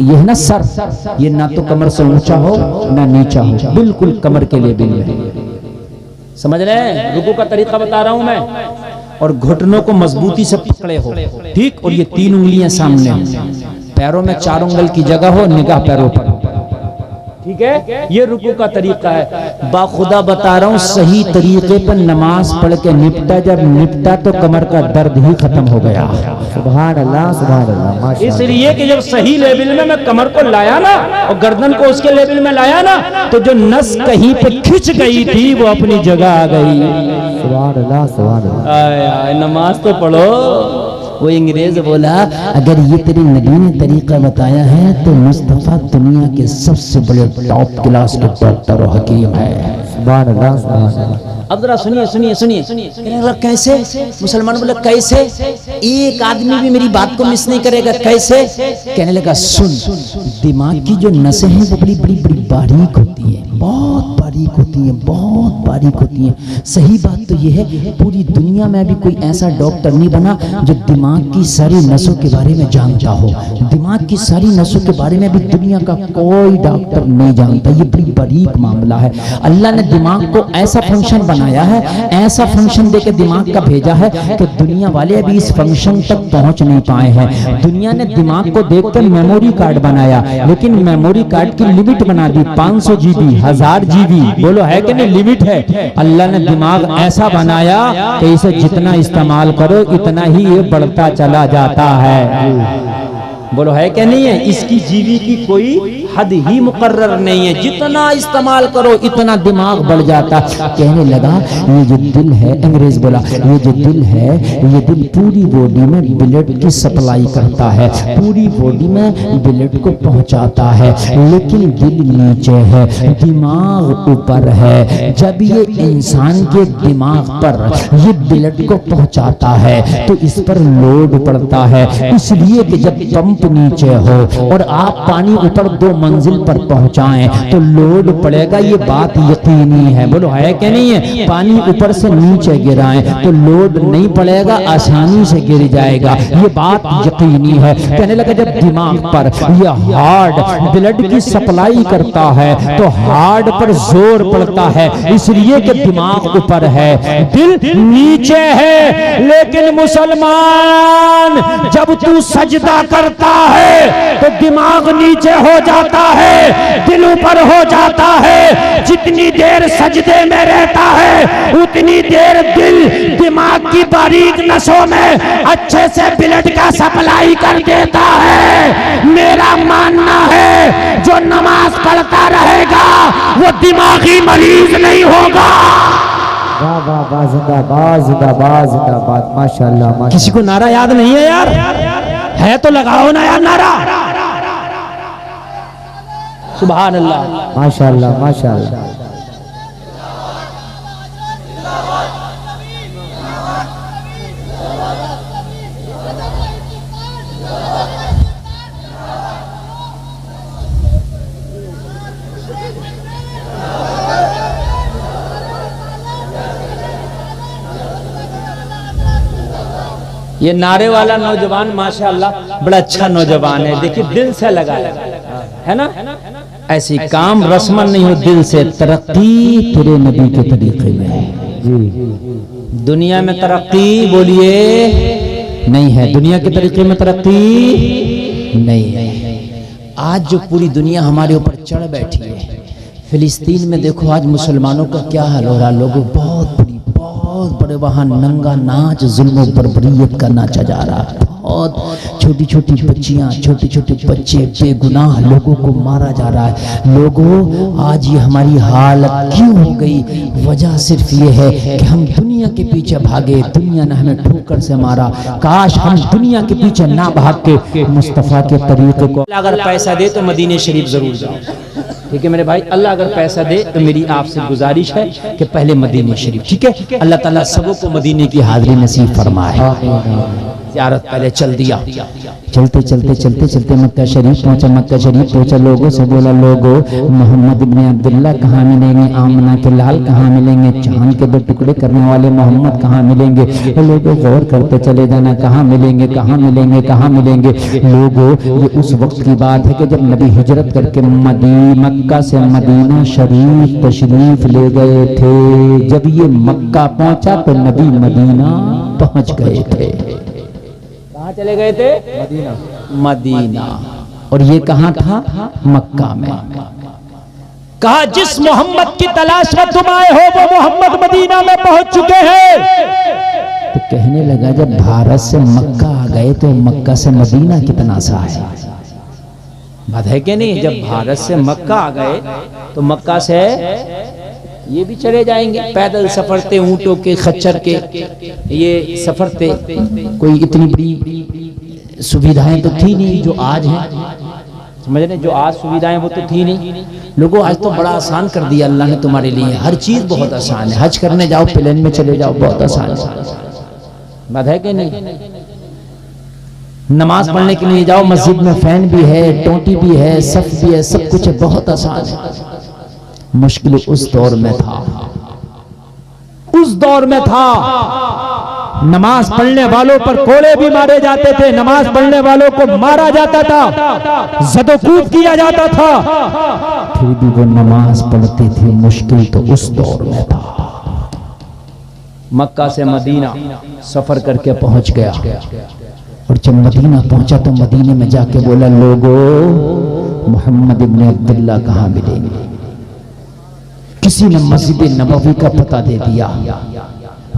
ये है ना सर, ये ना तो कमर से ऊंचा हो ना नीचा हो, बिल्कुल कमर के लिए बिल्कुल, समझ रहे हैं? रुकू का तरीका बता रहा हूं मैं। और घुटनों को मजबूती से पकड़े हो, ठीक, और ये 3 उंगलियां सामने, पैरों में 4 उंगल की जगह हो, निगाह पैरों पर, ठीक है? ये रुकू का तरीका है। बाखुदा बता रहा हूं, सही तरीके पर नमाज पढ़ के निपटा, जब निपटा तो कमर का दर्द ही खत्म हो गया। सुभान अल्लाह, सुभान अल्लाह, माशाअल्लाह। इसलिए कि जब सही लेवल में मैं कमर को लाया ना और गर्दन को उसके लेवल में लाया ना, तो जो नस कहीं पे खिंच गई थी वो अपनी जगह आ गई। सुभान अल्लाह, सुभान अल्लाह। नमाज तो पढ़ो। वो अंग्रेज बोला, अगर ये तेरे नबी ने तरीका बताया है तो मुस्तफा दुनिया के सबसे बड़े टॉप क्लास के डॉक्टर और हकीम है। सुभान अल्लाह, सुभान अल्लाह। अब जरा सुनिए सुनिए सुनिए, कहने लगा कैसे? मुसलमान बोले कैसे? एक आदमी भी मेरी बात को मिस नहीं करेगा, कैसे? कहने लगा सुन, दिमाग की जो नसें हैं वो बड़ी बड़ी बड़ी बारीक होती है, बहुत बारीक होती है, बहुत बारीक होती है। सही बात तो ये है, पूरी दुनिया में अभी कोई ऐसा डॉक्टर नहीं बना जो दिमाग की सारी नसों के बारे में जानता हो। दिमाग की सारी नसों के बारे में अभी दुनिया का कोई डॉक्टर नहीं जानता। ये बड़ी बारीक मामला है। अल्लाह ने दिमाग को ऐसा फंक्शन बनाया है, ऐसा फंक्शन देके दिमाग का भेजा है कि दुनिया वाले अभी इस फंक्शन तक पहुंच नहीं पाए हैं। दुनिया ने दिमाग को देखकर मेमोरी कार्ड बनाया, लेकिन मेमोरी कार्ड की लिमिट बना दी 500 GB, 1000 GB। बोलो है कि नहीं? लिमिट है। अल्लाह ने दिमाग ऐसा बनाया कि इसे जितना इस्तेमाल करो इतना ही ये बढ़ता चला जाता है। बोलो है क्या नहीं है? इसकी जीवी की कोई हद ही मुकर्रर नहीं है, जितना इस्तेमाल करो इतना दिमाग बढ़ जाता। कहने लगा ये जो दिल है, अंग्रेज बोला ये जो दिल है, ये दिल पूरी बॉडी में ब्लड की सप्लाई करता है, पूरी बॉडी में ब्लड को पहुंचाता है, लेकिन दिल नीचे है, दिमाग ऊपर है। जब ये इंसान के दिमाग पर ये ब्लड को पहुंचाता है तो इस पर लोड पड़ता है, इसलिए कि जब पंप नीचे हो और आप पानी ऊपर 2 मंजिल पर पहुंचाएं तो लोड पड़ेगा, ये बात यकीनी है। बोलो है क्या नहीं है? पानी ऊपर से नीचे गिराएं तो लोड नहीं पड़ेगा, आसानी से गिर जाएगा, ये बात यकीनी है। कहने लगा जब दिमाग पर यह हार्ट ब्लड की सप्लाई करता है तो हार्ट पर जोर पड़ता है, इसलिए कि दिमाग ऊपर है, दिल नीचे है। लेकिन मुसलमान जब तू सजदा करता है तो दिमाग नीचे हो जाता है, दिल ऊपर हो जाता है। जितनी देर सजदे में रहता है उतनी देर दिल दिमाग की बारीक नसों में अच्छे से ब्लड का सप्लाई कर देता है। मेरा मानना है जो नमाज पढ़ता रहेगा वो दिमागी मरीज नहीं होगा। वाह वाह वाह, जिंदाबाद जिंदाबाद जिंदाबाद, माशाअल्लाह माशाअल्लाह। किसी को नारा याद नहीं है यार? है तो लगाओ ना यार नारा। सुभान अल्लाह, माशाअल्लाह माशाअल्लाह। ये नारे वाला नौजवान माशाअल्लाह बड़ा अच्छा नौजवान है, देखिए दिल से लगा है ना। ऐसी काम रस्मन नहीं हो, दिल से। तरक्की तेरे नबी के तरीके में जी। दुनिया में तरक्की बोलिए नहीं है, दुनिया के तरीके में तरक्की नहीं है। आज जो पूरी दुनिया हमारे ऊपर चढ़ बैठी है, फिलिस्तीन में देखो आज मुसलमानों का क्या हाल हो रहा। लोगों बहुत बड़े वहां नंगा नाच जुल्म बर्बरियत का नाचा जा रहा है। बहुत छोटी छोटी बच्चियां, छोटे छोटे बच्चे बेगुनाह लोगों को मारा जा रहा है। लोगों, आज ये हमारी हालत क्यों हो गई? वजह सिर्फ ये है कि हम दुनिया के पीछे भागे, दुनिया ने हमें ठोकर से मारा। काश हम दुनिया के पीछे ना भाग के मुस्तफा के तरीके को, अगर पैसा दे तो मदीने शरीफ जरूर जाओ। ठीक है मेरे भाई, अल्लाह अगर पैसा दे तो मेरी आपसे गुजारिश है कि पहले मदीने शरीफ, ठीक है, अल्लाह ताला सबों को मदीने की हाजिरी नसीब फरमाए। ज़ियारत पहले चल दिया, चलते चलते चलते चलते मक्का शरीफ पहुंचा। मक्का शरीफ पहुंचा, लोगों से बोला, लोगों मोहम्मद इब्ने अब्दुल्ला कहाँ मिलेंगे? आमना के लाल कहाँ मिलेंगे? चांद के 2 टुकड़े करने वाले मोहम्मद कहाँ मिलेंगे? लोगों गौर करते चले जाना, कहाँ मिलेंगे, कहाँ मिलेंगे, कहाँ मिलेंगे। लोगों, ये उस वक्त की बात है कि जब नबी हिजरत करके मक्का से मदीना शरीफ तशरीफ ले गए थे। जब ये मक्का पहुंचा तो नबी मदीना पहुंच गए थे। कहाँ चले गए थे? मदीना। मदीना। और ये कहाँ था? मक्का में। कहा जिस मोहम्मद की तलाश में तुम आए हो वो मोहम्मद मदीना में पहुंच चुके हैं। तो कहने लगा जब भारत से मक्का आ गए तो मक्का से मदीना कितना सा है? बात है कि नहीं? जब भारत से मक्का आ गए तो मक्का से ये भी चले जाएंगे, पैदल सफर थे, ऊंटों के, खच्चर के ये सफर थे। कोई इतनी बड़ी सुविधाएं तो थी नहीं जो आज हैं, समझ रहे? जो आज सुविधाएं वो तो थी नहीं। लोगों, आज तो बड़ा आसान कर दिया अल्लाह ने तुम्हारे लिए, हर चीज बहुत आसान है। हज करने जाओ, प्लेन में चले जाओ, बहुत आसान है। बात है कि नहीं? नमाज पढ़ने के लिए जाओ, मस्जिद में फैन भी है, टोटी भी है, सफ भी है, सब कुछ है, बहुत आसान है। मुश्किल उस दौर में था, उस दौर में था नमाज पढ़ने वालों पर कोड़े भी मारे जाते थे, नमाज पढ़ने वालों को मारा जाता था, ज़दोकूब किया जाता था, फिर भी वो नमाज पढ़ते थे। मुश्किल तो उस दौर में था। मक्का से मदीना सफर करके पहुंच गया, और जब मदीना पहुंचा तो मदीने में जाके बोला, लोगों मोहम्मद इब्ने अब्दुल्ला कहाँ मिलेंगे? किसी ने मस्जिद नबवी का पता दे दिया।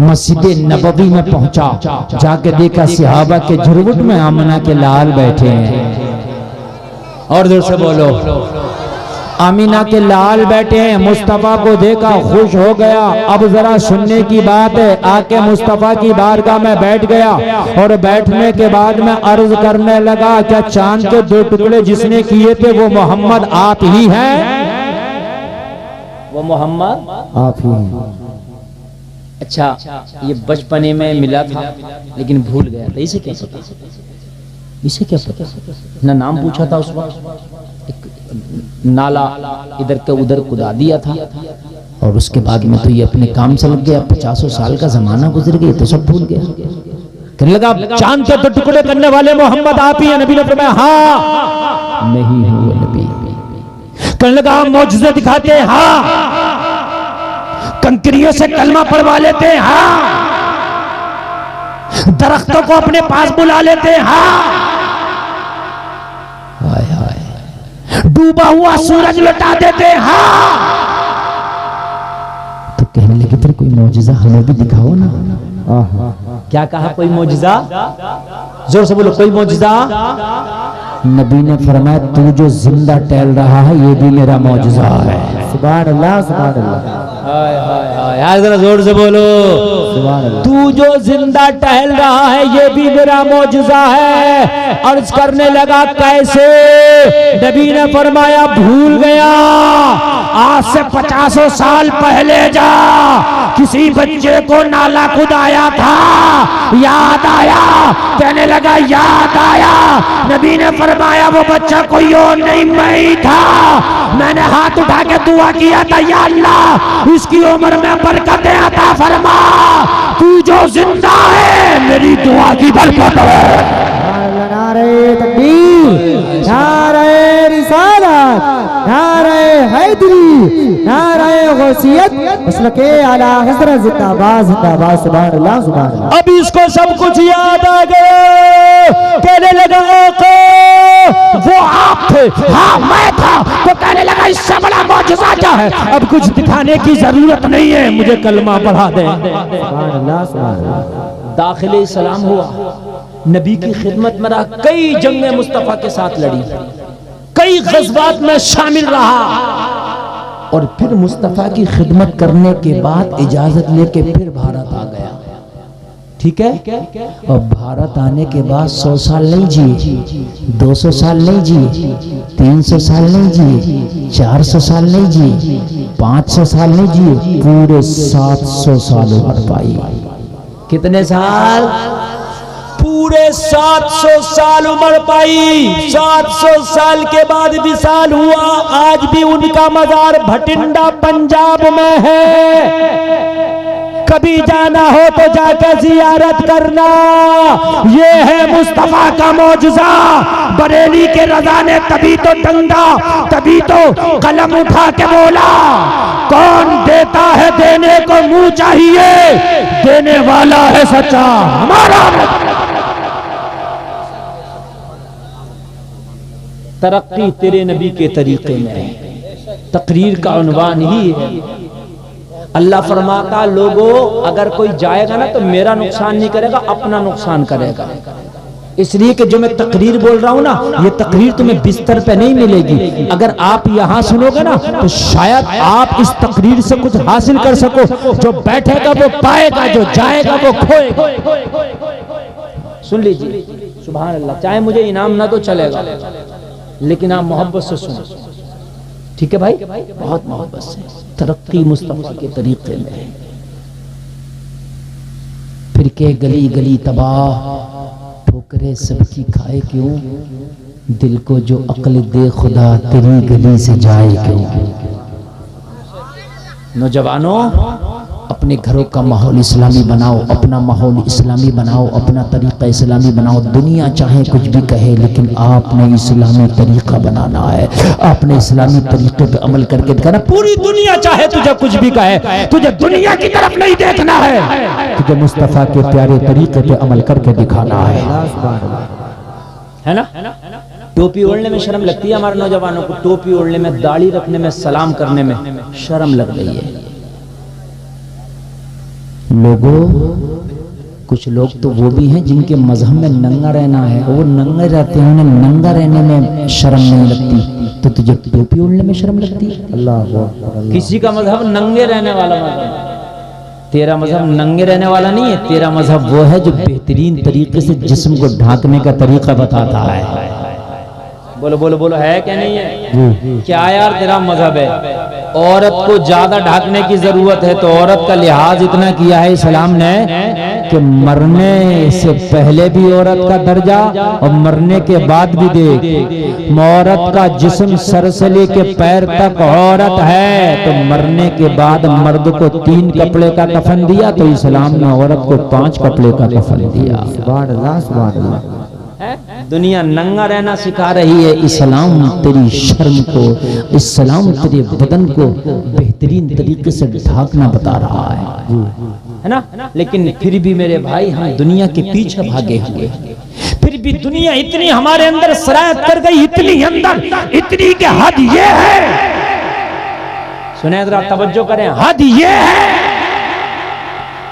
मस्जिद नबवी में पहुंचा, जाके देखा सहाबा के झुरमुट में आमना के लाल बैठे हैं। और दूर से बोलो, आमीना के लाल बैठे हैं। मुस्तफा को देखा, खुश हो गया। अब जरा सुनने की बात है, आके मुस्तफा की बारगाह में बैठ गया, और बैठने के बाद में अर्ज करने लगा, क्या चांद के 2 टुकड़े जिसने किए थे वो मोहम्मद आप ही हैं? वो मोहम्मद आप ही हैं। अच्छा, ये बचपने में मिला था लेकिन भूल गया था, इसे क्या पता? इसे क्या पता? ना नाम पूछा था उस वक्त, एक नाला इधर के उधर कुदा दिया था, और उसके बाद में तो ये अपने काम से लग गया। 50 साल का जमाना गुजर गया तो सब भूल गया। कहने लगा, चांद के 2 टुकड़े करने वाले मोहम्मद आप ही हैं? नबी ने फरमाया, हाँ मैं ही हूं वो नबी। कहने लगा, हम मौजूज़े दिखाते हैं? हाँ। कंकरियों से कलमा पढ़वा लेते हैं? हाँ। दरख्तों को अपने पास बुला लेते हैं? हाँ। हाय हाय, डूबा हुआ सूरज लौटा देते हैं? हाँ। तो कहने लगे, फिर कोई मौजूज़ा हमें भी दिखाओ ना। क्या कहा? कोई मौजूज़ा? जोर से बोलो, कोई मौजूज़ा? नबी ने फरमाया, तू जो जिंदा टहल रहा है ये भी मेरा मौजूज़ा है। सुभान अल्लाह, सुभान अल्लाह। हाय हाय हाय, यार जरा जोर से बोलो, सुभान अल्लाह। तू जो जिंदा टहल रहा है ये भी मेरा मौजूज़ा है। अर्ज करने लगा, कैसे? नबी ने फरमाया, भूल गया? आज से 50 साल पहले जा किसी बच्चे को नाला खुदाया था, याद आया? कहने लगा, याद आया। नबी ने फरमाया, वो बच्चा कोई और नहीं, मैं ही था। मैंने हाथ उठा के दुआ किया था, या अल्लाह इसकी उम्र में बरकतें अता फरमा। तू जो जिंदा है मेरी दुआ की बरकत है। नारे तकबीर, नारे रिसालत, नारे हैदरी, नारे गौसियत, मसलके आला हज़रत जिंदाबाद, जिंदाबाद। सुभान अल्लाह, सुभान अल्लाह। अब इसको सब कुछ याद आ गया। कहने लगा, आका वो आप थे? हाँ मैं था। तो कहने लगा, इससे बड़ा मौजूज़ा क्या है? अब कुछ दिखाने की जरूरत नहीं है, मुझे कलमा पढ़ा दे। सुभान अल्लाह, सुभान अल्लाह। दाखिले सलाम हुआ, नबी की खिदमत में रहा, कई जंगें मुस्तफा के साथ लड़ी, कई गज़वात में शामिल रहा और फिर मुस्तफा की खिदमत करने के बाद इजाजत लेके फिर भारत आ गया। ठीक है, और भारत आने के बाद 100 साल नहीं जिए, 200 साल नहीं जिए, 300 साल नहीं जिए, 400 साल नहीं जिए, 500 साल नहीं जिए, पूरे 700 साल उम्र पाई। कितने साल? पूरे 700 साल उम्र पाई। 700 साल के बाद विशाल हुआ। आज भी उनका मजार भटिंडा पंजाब में है। कभी जाना हो तो जाकर जियारत करना। ये है मुस्तफा का मौजज़ा। बरेली के रज़ा ने तभी तो डंडा, तभी तो कलम उठा के बोला, कौन देता है देने को मुंह चाहिए, देने वाला है सच्चा हमारा। तरक्की तेरे नबी के तरीके में है। तकरीर का उन्वान ही है। अल्लाह फरमाता, लोगों अगर कोई जाएगा ना तो मेरा नुकसान नहीं करेगा, अपना नुकसान करेगा। इसलिए कि जो मैं तकरीर बोल रहा हूं ना, ये तकरीर तुम्हें बिस्तर पे नहीं मिलेगी। अगर आप यहां सुनोगे ना तो शायद आप इस तकरीर से कुछ हासिल कर सको। जो बैठेगा वो पाएगा, जो जाएगा वो खोएगा। सुन लीजिए, सुभान अल्लाह। चाहे मुझे इनाम ना तो चलेगा, लेकिन आप मोहब्बत से सुनो। ठीक है भाई, बहुत मोहब्बत से। तरक्की मुस्तफा के तरीके में है। फिर के गली गली तबाह, ठोकरे सबकी खाए क्यों, दिल को जो अक्ल दे खुदा तेरी गली से जाए क्यों। नौजवानों, अपने घरों का माहौल इस्लामी बनाओ, अपना माहौल इस्लामी बनाओ, अपना तरीका इस्लामी बनाओ। दुनिया चाहे कुछ भी कहे, लेकिन आपने इस्लामी तरीका बनाना है। आपने इस्लामी तरीके पे अमल करके दिखाना। पूरी दुनिया चाहे तुझे कुछ भी कहे, तुझे दुनिया की तरफ नहीं देखना है, तुझे मुस्तफा के प्यारे तरीके पे अमल करके दिखाना है ना। टोपी ओढ़ने में शर्म लगती है हमारे नौजवानों को। टोपी ओढ़ने में, दाढ़ी रखने में, सलाम करने में शर्म लग रही है। लोगों, कुछ लोग तो वो भी हैं जिनके मजहब में नंगा रहना है, वो नंगे रहते हैं, उन्हें नंगा रहने में शर्म नहीं लगती, तो तुझे टोपी ओढ़ने में शर्म लगती है। अल्लाह, किसी का मजहब नंगे रहने वाला मजहब, तेरा मजहब नंगे रहने वाला नहीं है। तेरा मजहब वो है जो बेहतरीन तरीके से जिस्म को ढांकने का तरीका बताता है। बोलो बोलो बोलो, है क्या नहीं है? क्या यार तेरा मजहब है, औरत को ज्यादा ढांकने की जरूरत है, तो औरत का लिहाज इतना किया है इस्लाम ने कि मरने से पहले भी औरत का दर्जा और मरने के बाद भी देख। औरत का जिस्म सर से लेके पैर तक औरत है, तो मरने के बाद मर्द को 3 कपड़े का कफन दिया, तो इस्लाम ने औरत को 5 कपड़े का कफन दिया। सुभान अल्लाह, सुभान अल्लाह। दुनिया नंगा रहना सिखा रही है, इस्लाम तेरी शर्म को, इस्लाम तेरे बदन को बेहतरीन तरीके से ढांकना बता रहा है ना। लेकिन फिर भी मेरे भाई, हम दुनिया के पीछे भागे हुए। फिर भी दुनिया इतनी हमारे अंदर सरायत कर गई, इतनी अंदर, इतनी के हद ये है। सुने जरा, तवज्जो करें, हद ये है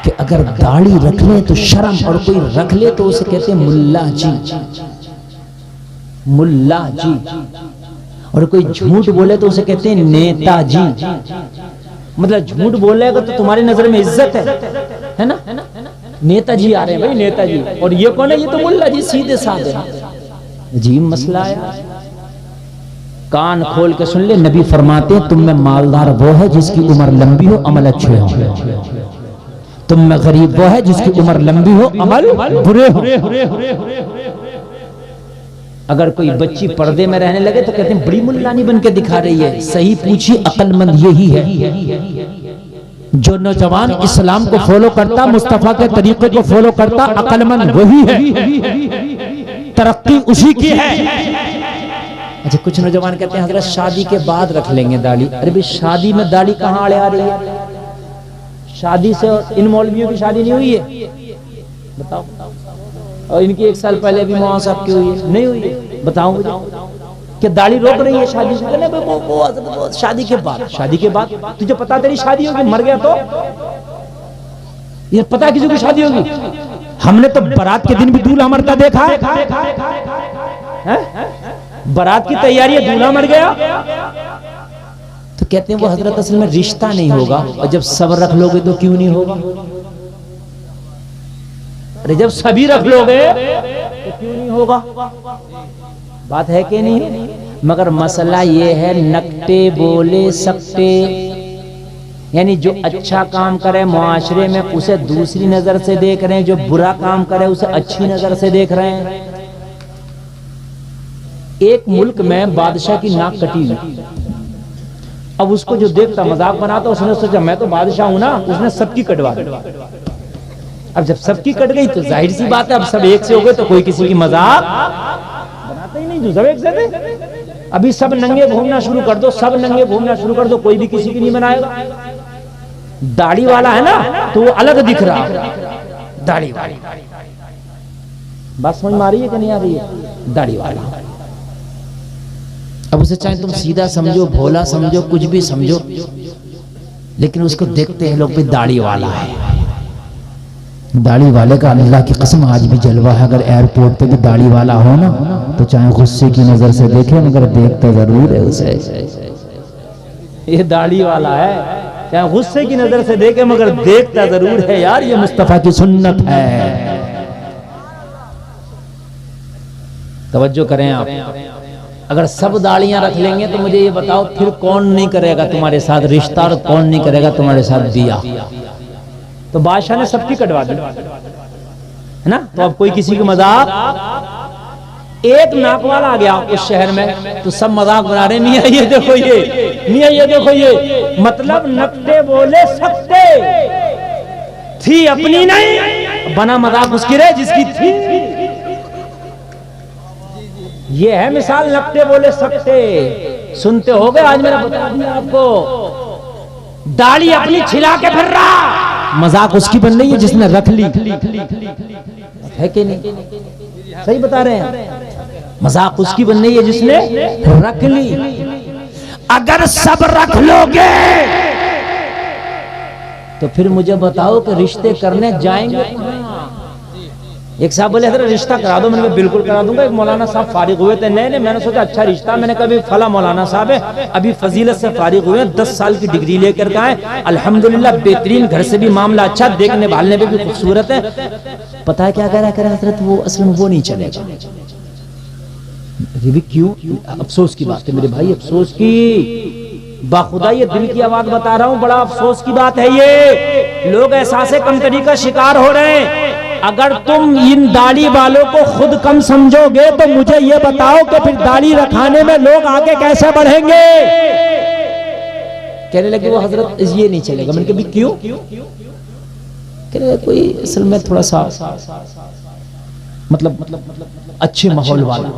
कि अगर दाढ़ी रख ले तो शर्म, और कोई रख ले तो उसे कहते हैं मुल्ला जी, मुल्ला जी। और कोई झूठ बोले तो उसे कहते हैं नेताजी। मतलब झूठ बोलेगा तो तुम्हारी नजर में इज्जत है ना। नेताजी आ रहे हैं भाई, नेताजी। और ये कौन है? ये तो मुल्ला जी, सीधे साधे। अजीब मसला है। कान खोल के सुन ले, नबी फरमाते हैं तुम में मालदार वो है जिसकी उम्र लंबी हो, अमल अच्छे हो। तुम में गरीब वो है जिसकी उम्र लंबी हो, अमल बुरे हो। अगर कोई बच्ची पर्दे में रहने लगे तो कहते हैं बड़ी मुल्लानी बन के दिखा रही है। सही पूछिए, अक्लमंद यही है। जो नौजवान इस्लाम को फॉलो करता, मुस्तफा के तरीके को फॉलो करता, अक्लमंद वही है। तरक्की उसी की है। अच्छा, कुछ नौजवान कहते हैं हजरत शादी के बाद रख लेंगे दाढ़ी। अरे भाई, शादी में दाढ़ी कहाँ आड़े आ रही है? शादी से इन मौलवियों की शादी नहीं हुई है, बताओ। और इनकी 1 साल पहले भी मौत साहब की हुई है, नहीं हुई है? बताओ मुझे। क्या दाढ़ी रोक रही है शादी से? वो शादी के बाद। शादी के बाद तुझे पता तेरी शादी होगी, मर गया तो ये पता किसी की शादी होगी? हमने तो बारात के दिन भी दूल्हा मरता देखा है? बारात की तैयारी है, दूल्हा मर गया। तो कहते हैं वो हजरत असल में रिश्ता नहीं होगा, और जब सब्र रख लोगे तो क्यों नहीं होगा? अरे जब सभी रख लोगे तो क्यों नहीं होगा? बात है कि नहीं? मगर मसला ये है, नकटे बोले सकते, यानी जो अच्छा काम करे मुआशरे में उसे दूसरी नजर से देख रहे हैं, जो बुरा काम करे उसे अच्छी नजर से देख रहे हैं। एक मुल्क में बादशाह की नाक कटी हुई, अब उसको जो देखता मजाक बनाता, उसने सोचा मैं तो बादशाह हूं ना, उसने सबकी कटवा दी। अब जब सबकी कट गई तो जाहिर सी बात है अब सब एक से हो गए, तो कोई किसी की मजाक बनाता ही नहीं, जो सब एक से थे। अभी सब नंगे घूमना शुरू कर दो, सब नंगे घूमना शुरू कर दो, कोई भी किसी की नहीं बनाएगा। दाढ़ी वाला है ना तो वो अलग दिख रहा, दाढ़ी वाला। बात समझ में आ रही है कि नहीं आ रही है? दाढ़ी वाला, अब उसे चाहे तुम सीधा समझो, भोला समझो, कुछ भी समझो, लेकिन उसको देखते हैं लोग भी दाढ़ी वाला है। दाढ़ी वाले का अल्लाह की कसम आज भी जलवा है। अगर एयरपोर्ट पे भी दाढ़ी वाला हो ना तो चाहे गुस्से की नजर से देखे, मगर देखते जरूर है उसे। ये दाढ़ी वाला है, चाहे गुस्से की नजर से देखे मगर देखता जरूर है। यार ये मुस्तफा की सुन्नत है। तवज्जो करें आप। अगर सब दाढ़ियां रख लेंगे तो मुझे ये बताओ फिर कौन नहीं करेगा तुम्हारे साथ रिश्ता, और कौन नहीं करेगा तुम्हारे साथ दिया? तो बादशाह ने सबकी कटवा दी, है ना? तो अब कोई किसी की मजाक, एक नाक वाला आ गया उस शहर में तो सब मजाक बना रहे, मियां ये देखो ये, मियां ये देखो ये। मतलब नकटे बोले सकते थी अपनी नहीं, बना मजाक उसकी रहे जिसकी थी। ये है मिसाल, नकटे बोले सकते। सुनते हो गए, आज मैंने बता दिया आपको। दाढ़ी अपनी छिला के फिर रहा, मजाक उसकी बन रही है जिसने रख ली, है कि नहीं? सही बता रहे हैं, मजाक उसकी बन रही है जिसने रख ली। अगर सब रख लोगे तो फिर मुझे बताओ कि रिश्ते करने जाएंगे कहां? एक साहब बोले हजरत रिश्ता करा दो, मैंने कहा बिल्कुल करा दूंगा। एक मौलाना साहब फारिग हुए थे, नए मैंने सोचा अच्छा रिश्ता, मैंने कहा फला मौलाना साहब है, अभी फजीलत से फारिग हुए, 10 साल की डिग्री लेकर के आए, अल्हम्दुलिल्लाह बेहतरीन, घर से भी मामला अच्छा, देखने भालने में भी खूबसूरत है। पता है क्या कह रहा है हजरत? वो असल में वो नहीं चलेगा। ये भी क्यों? अफसोस की बात है मेरे भाई, अफसोस की, बाखुदा ये दिल की आवाज बता रहा हूँ, बड़ा अफसोस की बात है। ये लोग एहसास कमतरी का शिकार हो रहे हैं। अगर तुम इन दाढ़ी वालों को खुद कम समझोगे तो मुझे ये बताओ कि फिर दाढ़ी रखाने में लोग आगे कैसे बढ़ेंगे? कहने लगे वो हजरत ये नहीं चलेगा। मैंने कहा क्यों? कहने लगे कोई असल में थोड़ा सा मतलब अच्छे माहौल वाला,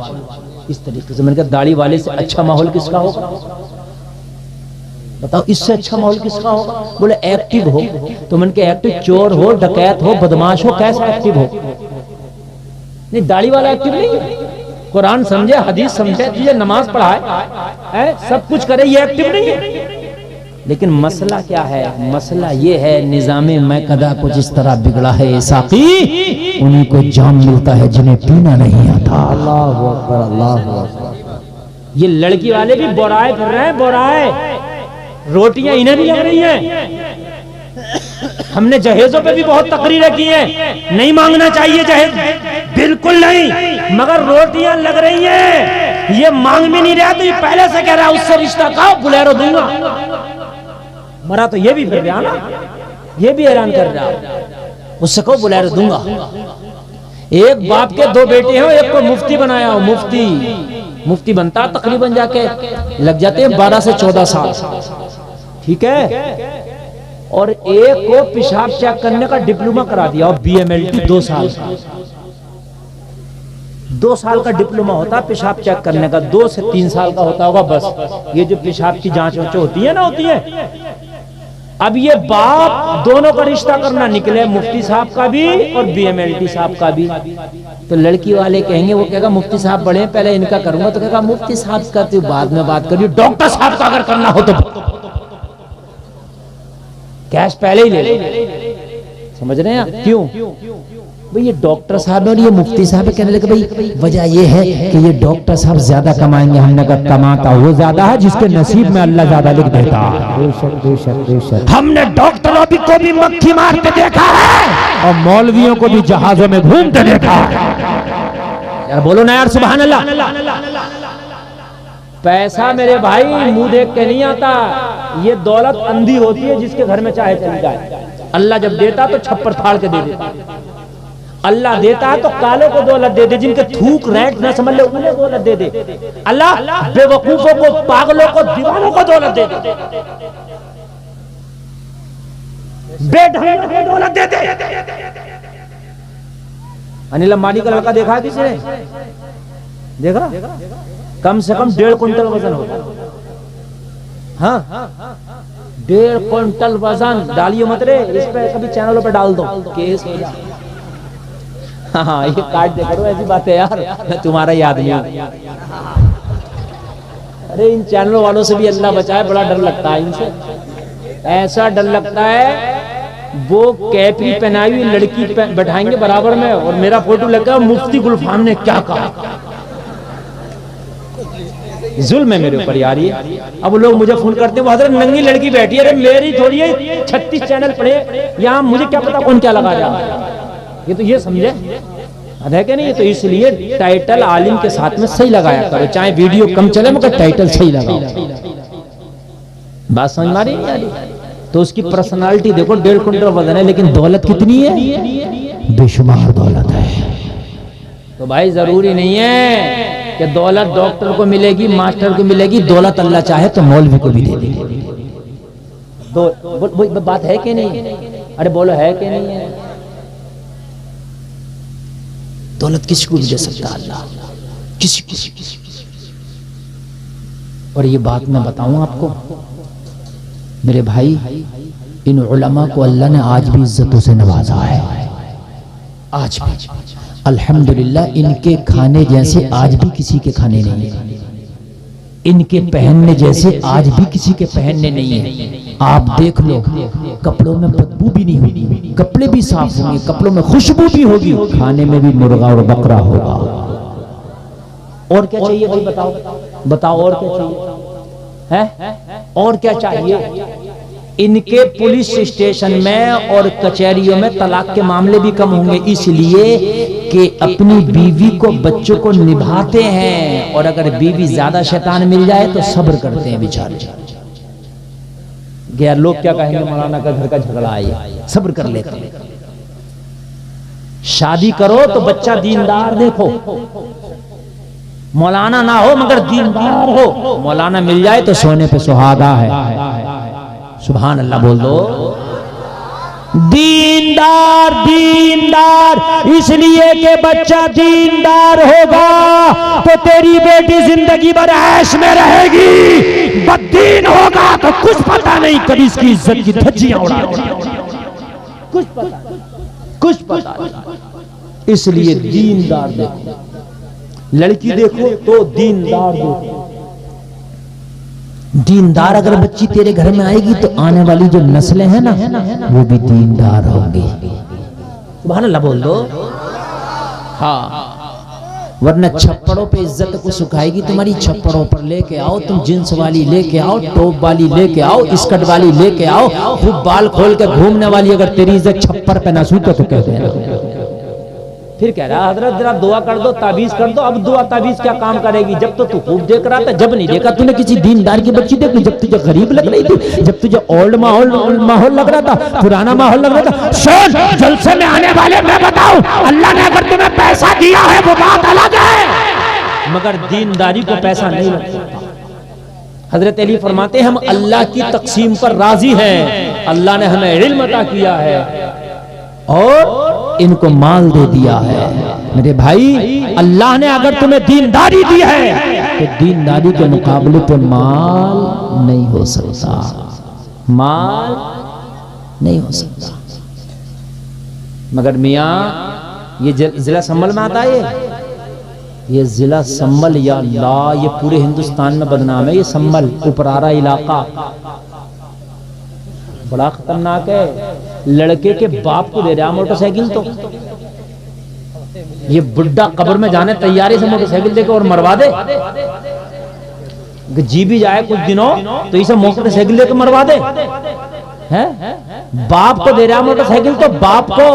इस तरीके से। मैंने कहा दाढ़ी वाले से अच्छा माहौल किसका होगा? बताओ इससे अच्छा माहौल किसका होगा? बोले एक्टिव हो। तो मैंने कहा एक्टिव चोर हो, डकैत हो, बदमाश हो, कैसा एक्टिव हो? नहीं, दाढ़ी वाला एक्टिव नहीं है। कुरान समझे, हदीस समझे, तुझे नमाज पढ़ाए, सब कुछ करे, ये एक्टिव नहीं है। लेकिन मसला क्या है? मसला ये है निजामे मैकदा को जिस तरह बिगड़ा है साकी, उन्हीं को जाम मिलता है जिन्हें पीना नहीं आता। अल्लाहु अकबर, अल्लाहु अकबर। ये लड़की वाले भी बोराए फिर रहे हैं, बोराए। रोटियां इन्हें भी लग रही हैं। हमने जहेजों पे भी बहुत तकरीरें की हैं, नहीं मांगना चाहिए जहेज, बिल्कुल नहीं, मगर रोटियां लग रही हैं। ये मांग भी नहीं रहा तो ये पहले से कह रहा है उससे रिश्ता कहो, बुलेरो दूंगा। मरा तो ये भी फिर रहा ना, ये भी हैरान कर रहा, उससे कहो बुलेरो दूंगा। एक बाप के 2 बेटे हैं, एक को मुफ्ती बनाया हो, मुफ्ती बनता तकरीबन जाके लग जाते हैं 12 से 14 साल, ठीक है। और एक को पेशाब चेक करने का डिप्लोमा करा दिया, और BMLT 2 साल, 2 साल का डिप्लोमा होता है पेशाब चेक करने का, 2 से 3 साल का होता होगा बस। ये जो पेशाब की जांच होती है ना, होती है। अब ये बाप दोनों का रिश्ता करना निकले, मुफ्ती साहब का भी और BMLT साहब का भी। तो लड़की वाले कहेंगे, वो कहेगा मुफ्ती साहब बड़े, पहले इनका करूंगा। तो कहेगा मुफ्ती साहब का तो बाद में बात करिए, डॉक्टर साहब का अगर करना हो तो कैश पहले ही ले लो। समझ रहे हैं आप? क्यों? भाई ये डॉक्टर साहब और ये मुफ्ती साहब कहने लगे भाई वजह ये है कि ये डॉक्टर साहब ज्यादा कमाएंगे। हमने कहा कमाता वो ज्यादा है जिसके नसीब में अल्लाह ज्यादा लिख देता। बेशक बेशक बेशक। हमने डॉक्टरों को भी मक्खी मारते देखा है और मौलवियों को भी जहाजों में घूमते देखा है। यार बोलो ना यार सुभान अल्लाह। पैसा मेरे भाई मुंह देख के नहीं आता, ये दौलत अंधी होती है जिसके घर में चाहे चली जाए। अल्लाह जब देता तो छप्पर फाड़ के दे देता। अल्लाह देता है तो कालों को दौलत दे दे, जिनके थूक रैंक न समझ ले उन्हें दौलत दे दे। अल्लाह बेवकूफों को, पागलों को, दीवानों को दौलत दे दे, बेढंगों को दौलत दे दे। अनिल अंबानी का लड़का देखा है किसी ने? देखा? कम से कम 1.5 क्विंटल वजन होगा। हाँ 1.5 क्विंटल वजन। डालियो मत रे, इस पे कभी चैनलों पे डाल दो, केस हो जाए। हाँ ये काट दे करो, ऐसी बात है यार, मैं तुम्हारा ही आदमी हूं। अरे इन चैनलों वालों से भी अल्लाह बचाए, बड़ा डर लगता है इनसे। ऐसा डर लगता है वो कैपरी पहनाई हुई लड़की बैठाएंगे बराबर में और मेरा फोटो लगा, मुफ्ती गुलफाम ने क्या कहा। जुल्म है मेरे ऊपर यार ये। अब लोग मुझे फोन करते हैं, वो हजरत नंगी लड़की बैठी है। अरे मेरी थोड़ी है, 36 चैनल पड़े यहाँ, मुझे क्या पता कौन क्या लगा रहा है। ये तो ये समझे है कि नहीं? तो इसलिए टाइटल आलिम के साथ में सही लगाया करो, चाहे वीडियो कम चले मगर टाइटल सही लगाओ। बात समझ मारी नहीं आ रही? तो उसकी पर्सनालिटी देखो, 1.5 क्विंटल वजन है, लेकिन दौलत कितनी है? बेशुमार दौलत है। तो भाई जरूरी नहीं है कि दौलत डॉक्टर को मिलेगी, मास्टर को मिलेगी। दौलत अल्लाह चाहे तो मौलवी को भी दे देगी। बात है कि नहीं? अरे बोलो है कि नहीं है? दौलत किसी को भी दे सकता है अल्लाह, किसी। और ये बात मैं बताऊं आपको मेरे भाई, इन उलमा को अल्लाह ने आज भी इज्जतों से नवाजा है। आज भी अल्हम्दुलिल्लाह, इनके खाने जैसे आज भी किसी के खाने नहीं है, इनके पहनने जैसे आज भी किसी के पहनने नहीं है। आप देख लो, कपड़ों में बदबू भी नहीं होगी, कपड़े भी साफ होंगे, कपड़ों में खुशबू भी होगी, खाने में भी मुर्गा और बकरा होगा। और क्या चाहिए भाई? बताओ और क्या चाहिए है? और क्या चाहिए? इनके पुलिस स्टेशन में और कचहरियों में तलाक के मामले भी कम होंगे, इसलिए कि अपनी बीवी को, बच्चों को निभाते हैं। और अगर बीवी ज्यादा शैतान मिल जाए तो सब्र करते हैं बेचारे। यार लोग क्या कहेंगे, मौलाना का घर का झगड़ा है, सब्र कर लेते हैं। शादी करो तो बच्चा दीनदार देखो, मौलाना ना हो मगर दीनदार हो। मौलाना मिल जाए तो सोने पे सुहागा है। सुभान अल्लाह बोल दो। दीनदार इसलिए कि बच्चा दीनदार होगा तो तेरी बेटी जिंदगी भर ऐश में रहेगी। बददीन होगा तो कुछ पता नहीं, कभी इसकी इज्जत की धज्जियां उड़ा कुछ पता नहीं। इसलिए दीनदार देखो, लड़की देखो तो दीनदार देखो। दीनदार अगर बच्ची तेरे घर में आएगी तो आने वाली जो नस्लें हैं ना वो भी दीनदार होंगी। सुभान अल्लाह बोल दो। हाँ, वरना छप्पड़ों पे इज्जत को सुखाएगी तुम्हारी। छप्पड़ों पर लेके आओ, तुम जींस वाली लेके आओ, टॉप वाली लेके आओ, स्कर्ट वाली लेके आओ, खूब बाल खोल के घूमने वाली अगर तेरी इज्जत छप्पर पे ना सूते तो कहते हैं। फिर कह रहा हजरत जरा दुआ कर दो, ताबीज कर दो। अब दुआ ताबीज क्या काम करेगी? जब तो तू खूब देख रहा था, जब नहीं देखा तूने किसी दीनदार की बच्ची देखी, जब तुझे गरीब लग रही थी, जब तुझे ओल्ड माहौल लग रहा था, पुराना माहौल लग रहा था। सुन, जलसे में आने वाले मैं बताऊं, अल्लाह ने अगर तुम्हें पैसा दिया है वो बात अलग है, मगर दीनदारी को पैसा नहीं लगता। हजरत अली फरमाते हैं हम अल्लाह की तकसीम पर राजी हैं। अल्लाह ने हमें इल्म अता किया है और इनको माल दे दिया है। मेरे भाई, अल्लाह ने अगर तुम्हें दीनदारी दी है तो दीनदारी के मुकाबले पे माल नहीं हो सकता, माल नहीं हो सकता। मगर मियाँ, ये जिला संभल में आता है, ये जिला संभल, या अल्लाह, ये पूरे हिंदुस्तान में बदनाम है। ये संभल उपरारा इलाका बड़ा खतरनाक है। लड़के के बाप को दे रहा मोटरसाइकिल, तो ये बुड्ढा कब्र में जाने तैयारी से मोटरसाइकिल देकर और मरवा दे, जी भी जाए कुछ दिनों तो इसे मोटरसाइकिल लेकर मरवा दे। हैं? बाप को दे रहा मोटरसाइकिल तो बाप को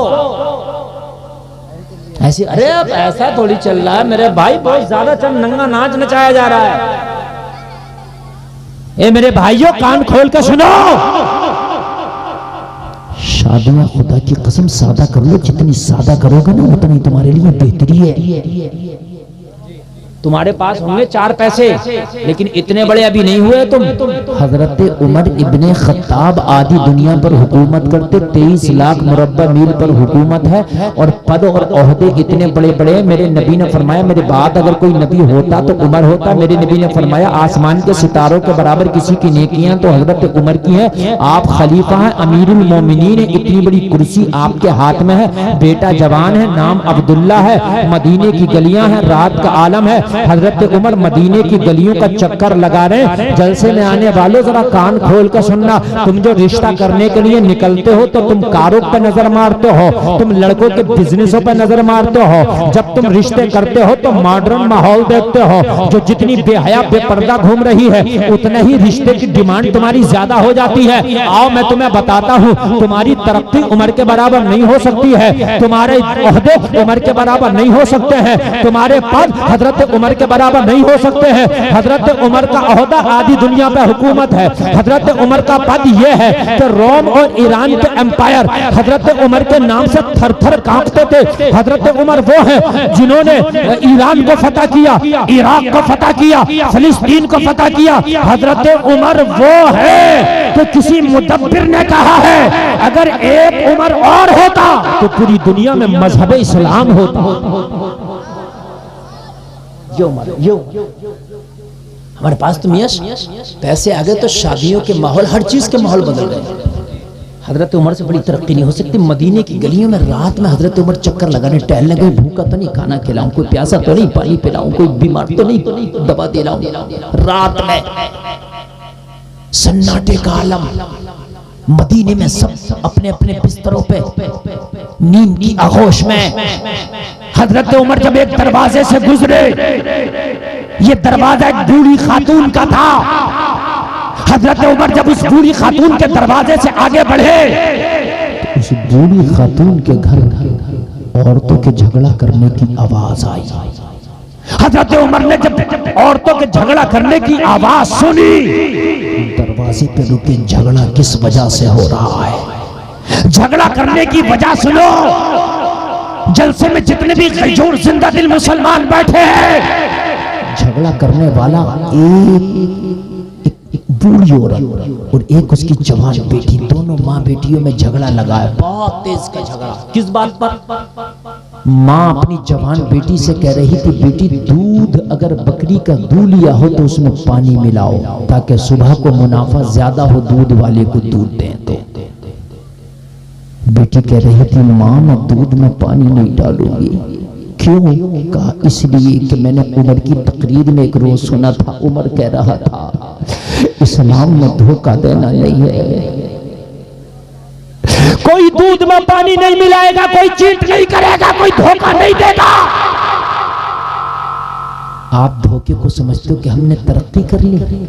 ऐसी, अरे अब ऐसा थोड़ी चल रहा है मेरे भाई, बहुत ज्यादा चल नंगा नाच नचाया जा रहा है। ए मेरे भाइयों कान खोल कर सुनो, शादियां खुदा की कसम सादा कर लो, जितनी सादा करोगे ना उतनी तुम्हारे लिए बेहतरी है। तुम्हारे पास होंगे 4 पैसे लेकिन इतने बड़े अभी नहीं हुए तुम। हजरत उमर इब्ने खत्ताब आदि दुनिया पर हुकूमत करते, 23 लाख मुरब्बा मील पर हुकूमत है और पद और ओहदे इतने बड़े बड़े। मेरे नबी ने फरमाया मेरे बाद अगर कोई नबी होता तो उमर होता। मेरे नबी ने फरमाया आसमान के सितारों के बराबर किसी की नेकियां तो हजरत उमर की है। आप खलीफा हैं, अमीरुल मोमिनीन है, इतनी बड़ी कुर्सी आपके हाथ में है, बेटा जवान है, नाम अब्दुल्ला है, मदीने की गलियां हैं, रात का आलम है। हजरत उमर मदीने की गलियों का चक्कर लगा रहे हैं। जलसे में आने वालों जरा कान खोल कर सुनना, तुम जो रिश्ता करने के लिए निकलते हो तो तुम कारों पर नजर मारते हो, तुम लड़कों के बिजनेसों पर नजर मारते हो। जब तुम रिश्ते करते हो तो मॉडर्न माहौल देखते हो, जो जितनी बेहया बेपर्दा घूम रही है उतने ही रिश्ते की डिमांड तुम्हारी ज्यादा हो जाती है। आओ मैं तुम्हें बताता हूँ, तुम्हारी तरक्की उम्र के बराबर नहीं हो सकती है, तुम्हारे ओहदे उम्र के बराबर नहीं हो सकते हैं, तुम्हारे पद हजरत उमर के बराबर नहीं हो सकते हैं। हजरत उमर का ओहदा आदि दुनिया पर हुकूमत है। हजरत उमर का पद यह है कि रोम और ईरान के एम्पायर हजरत उमर के नाम से थर थर कांपते थे। हजरत उमर वो हैं जिन्होंने ईरान को फतह किया, इराक को फतह किया, फिलिस्तीन को फतह किया। हजरत उमर वो है तो किसी मुदब्बिर ने कहा है अगर एक उमर और होता तो पूरी दुनिया में मजहब इस्लाम होता। हमारे पास तो मियां पैसे आ गए तो शादियों के माहौल, हर चीज के माहौल बदल गए। हजरत उमर से बड़ी तरक्की नहीं हो सकती। मदीने की गलियों में रात में हजरत उमर चक्कर लगाने टहलने गए, भूखा तो नहीं, खाना खिलाऊं, कोई प्यासा तो नहीं, पानी पिलाऊं, कोई बीमार तो नहीं, दवा दिलाऊं। रात में सन्नाटे का आलम, मदीने में सब अपने अपने बिस्तरों पे नींद की आगोश में। हजरत उमर जब एक दरवाजे से गुजरे, ये दरवाजा एक बूढ़ी खातून का था। हजरत उमर जब उस बूढ़ी खातून के दरवाजे से आगे बढ़े तो उस बूढ़ी खातून के घर औरतों के झगड़ा करने की आवाज आई। हजरत उमर ने जब औरतों के झगड़ा करने की आवाज सुनी, दरवाजे पे रुके, झगड़ा किस वजह से हो रहा है, झगड़ा करने की वजह सुनो। जलसे में जितने भी गजूर जिंदा दिल मुसलमान बैठे हैं, झगड़ा करने वाला एक बूढ़ी औरत और एक उसकी जवान बेटी, दोनों माँ बेटियों में झगड़ा लगा है, बहुत तेज का झगड़ा। किस बात पर? माँ अपनी जवान बेटी से कह रही थी बेटी दूध अगर बकरी का दूध लिया हो तो उसमें पानी मिलाओ ताकि सुबह को मुनाफा ज्यादा हो, दूध वाले को दूध दें। तो बेटी कह रही थी माँ मैं दूध में पानी नहीं डालूंगी। क्यों? कहा इसलिए कि मैंने उमर की तकरीर में एक रोज सुना था, उमर कह रहा था इस्लाम में धोखा देना नहीं है, कोई दूध में पानी नहीं मिलाएगा, कोई चीट नहीं करेगा, कोई धोखा नहीं देगा। आप धोखे को समझते हो कि हमने तरक्की कर ली,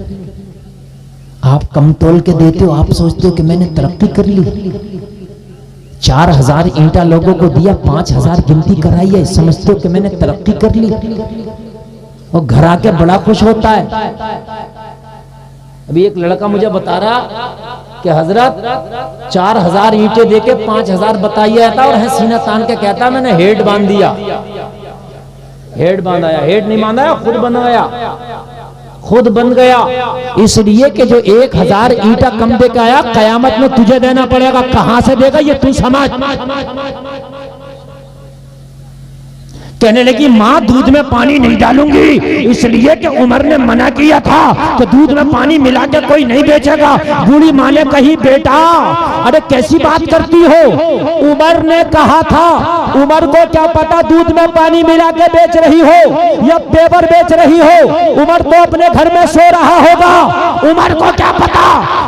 आप कम तोल के देते हो, आप सोचते हो कि मैंने तरक्की कर ली। 4000 ईंटा लोगों को दिया, 5000 गिनती कराई है, समझते हो कि मैंने तरक्की कर ली। और घर आके बड़ा खुश होता है। अभी एक लड़का मुझे बता रहा कि हजरत 4000 ईंटें देके 5000 बताइए था और है सीना तान के कहता मैंने हेड बांध दिया। हेड बांधाया, हेड नहीं बांधा, खुद बनाया, खुद बन गया। इसलिए कि जो 1000 ईंटा कम दे के आया, कयामत में तुझे देना पड़ेगा। कहां से देगा ये तू समझ। कहने लगी माँ दूध में पानी नहीं डालूंगी, इसलिए कि उमर ने मना किया था कि दूध में पानी मिला के कोई नहीं बेचेगा। बूढ़ी माँ ने कही बेटा अरे कैसी बात करती हो, उमर ने कहा था, उमर को क्या पता दूध में पानी मिला के बेच रही हो या पेपर बेच रही हो, उमर तो अपने घर में सो रहा होगा, उमर को क्या पता।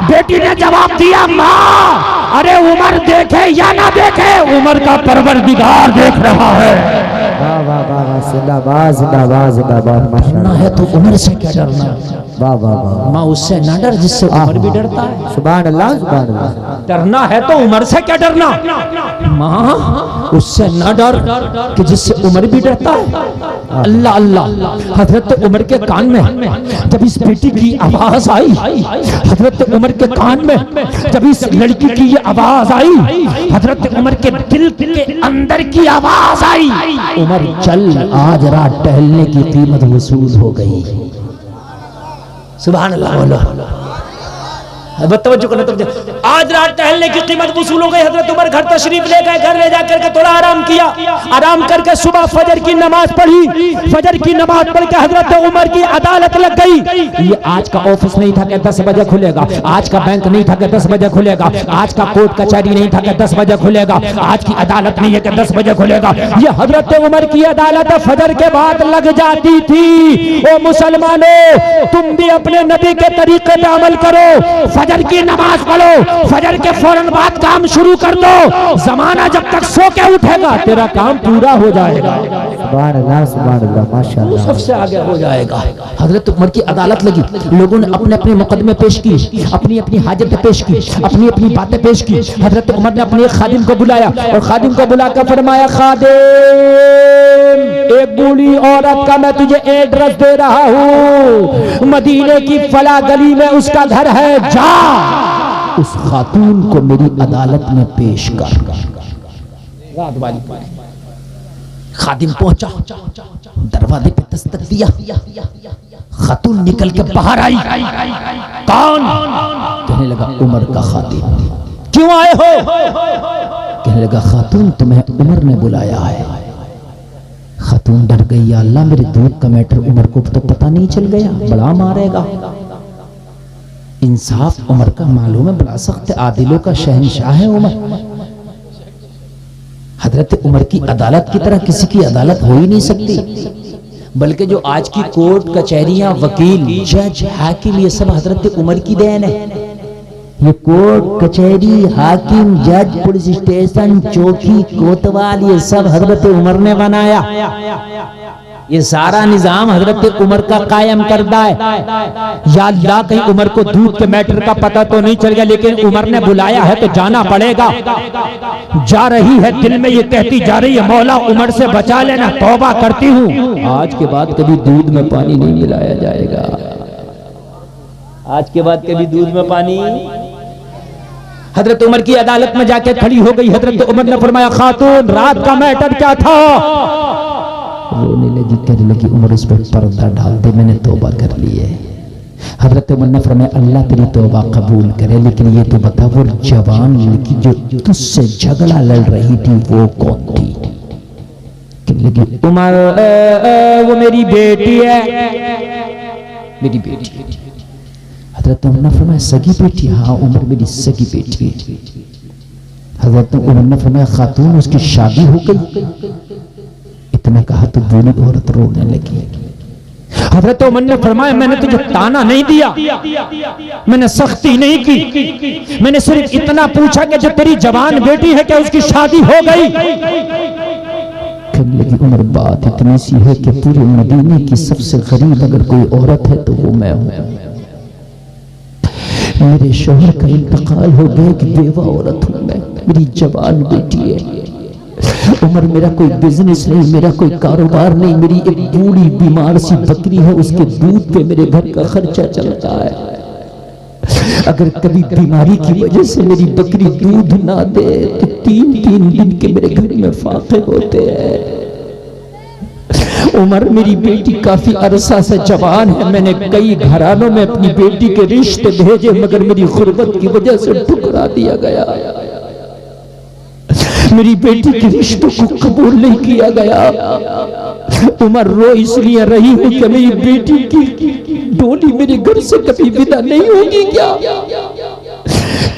बेटी ने जवाब दिया माँ अरे उमर देखे या ना देखे, उमर का परवरदिगार देख रहा है। वाह जिंदाबाद जिंदाबाद जिंदाबाद डरना माशाल्लाह। है तो उम्र से क्या डरना, वाह वाह वाह माँ उससे ना डर जिससे उम्र भी डरता है। सुभान अल्लाह सुभान अल्लाह। डरना है तो उम्र से क्या डरना, माँ उससे ना डर कि जिससे उम्र भी डरता है। अल्लाह अल्लाह। हजरत उमर के कान में जब इस बेटी की आवाज आई, हजरत उमर के कान में जब इस लड़की की ये आवाज आई, हजरत उमर के दिल के अंदर की आवाज आई, उमर चल आज रात टहलने की कीमत वसूल हो गई। सुभान अल्लाह। तवज्जो करना, तवज्जो। आज रात टहलने की कीमत वसूल हो गई। हजरत उमर घर तशरीफ ले गए, घर ले जाकर के थोड़ा आराम किया, आराम करके सुबह फजर की नमाज पढ़ी। फजर की नमाज पढ़ के हजरत उमर की अदालत लग गई। ये आज का ऑफिस नहीं था कि 10 बजे खुलेगा, आज का बैंक नहीं था कि 10 बजे खुलेगा, आज का कोर्ट कचहरी नहीं था कि 10 बजे खुलेगा, आज की अदालत नहीं है कि 10 बजे खुलेगा। ये हजरत उमर की अदालत फजर के बाद लग जाती थी। ओ मुसलमानों, तुम भी अपने नबी के तरीके पे अमल करो, फजर की नमाज पढ़ो, फजर के फौरन बाद काम शुरू कर दो। जमाना जब तक सो के उठेगा तेरा काम पूरा हो जाएगा, सुभान अल्लाह माशाल्लाह, सबसे आगे हो जाएगा। हजरत उमर की अदालत लगी, लोगों ने अपने अपने मुकदमे पेश किए, अपनी अपनी हाजत पेश की, अपनी अपनी बातें पेश की। हजरत उमर ने अपने एक खादिम को बुलाया और खादिम को बुलाकर फरमाया, खादिम, एक बूढ़ी औरत का मैं तुझे एड्रेस दे रहा हूँ, मदीने की फला गली में उसका घर है, जा उस खातून को मेरी अदालत में पेश कर। रात वाली खादिम पहुंचा, दरवाजे पे दस्तक दिया, खातून निकल के बाहर आई। कौन? कहने लगा उमर का खादिम। क्यों आए हो? कहने लगा खातून तुम्हें उमर ने बुलाया है। खातून डर गई, या अल्लाह मेरे दूध का मैटर उमर को तो पता नहीं चल गया, बड़ा मारेगा। इंसाफ उमर का मालूम है, बड़ा सख्त आदिलों का शहंशाह है उमर। हजरत उमर की अदालत की तरह किसी की अदालत हो ही नहीं सकती, बल्कि जो आज की कोर्ट कचहरियां, वकील, जज, हाकिम, ये सब हजरत उमर की देन है। ये कोर्ट कचहरी, हाकिम, जज, पुलिस स्टेशन, चौकी, कोतवाल, ये सब हजरत उमर ने बनाया। ये सारा निजाम हजरत उमर का कायम करदा है। या अल्लाह, कहीं उमर को दूध के मैटर का पता तो नहीं चल गया, लेकिन उमर ने बुलाया है तो जाना पड़ेगा। जा रही है, दिल में ये कहती जा रही है, मौला उमर से बचा लेना, तौबा करती हूँ, आज के बाद कभी दूध में पानी नहीं मिलाया जाएगा। आज के बाद कभी दूध में पानी। हजरत उमर की अदालत में जाके खड़ी हो गई। हजरत उमर ने फरमाया, खातून रात का मैटर क्या था? रोने लगी, कहने लगी, उमर उस पर पर्दा डाल दे, मैंने तौबा कर ली है। हजरत उमर ने फरमाया, अल्लाह तेरी तौबा कबूल करे, लेकिन ये तो बता, वो जवान लड़की जो तुझसे झगड़ा लड़ रही थी वो कौन थी? कहने लगी, उमर वो मेरी बेटी है, मेरी बेटी। हजरत उमर ने फरमाया, सगी बेटी? हाँ उमर, मेरी सगी बेटी। हजरत उमर ने फरमाया, खातून उसकी शादी हो गई? इतना कहा तो बूढ़ी औरत रोने लगी। हजरत उमर ने फरमाया, मैंने तुझे ताना नहीं दिया, मैंने सख्ती नहीं की, मैंने सिर्फ इतना पूछा कि जो तेरी जवान बेटी है क्या उसकी शादी हो गई? कहने लगी, उमर बात इतनी सी है कि पूरे मदीने की सबसे गरीब अगर कोई औरत है तो वो मैं हूं। मेरे शोहर का इंतकाल हो गया, कि बेवा औरत हूं मैं, मेरी जवान बेटी है। उमर मेरा कोई बिजनेस नहीं, मेरा कोई कारोबार नहीं, मेरी एक बूढ़ी बीमार सी बकरी है, उसके दूध पे मेरे घर का खर्चा चलता है। अगर कभी बीमारी की वजह से मेरी बकरी दूध ना दे तो 3-3 दिन के मेरे घर में फाके होते हैं। उमर मेरी बेटी काफी अरसा से जवान है, मैंने कई घरानों में अपनी बेटी के रिश्ते भेजे, मगर मेरी गुर्बत की वजह से ठुकरा दिया गया। मेरी बेटी के रिश्तों को कबूल नहीं किया गया। उमर रो इसलिए रही हूं कि मेरी बेटी की डोली मेरे घर से कभी विदा नहीं होगी क्या?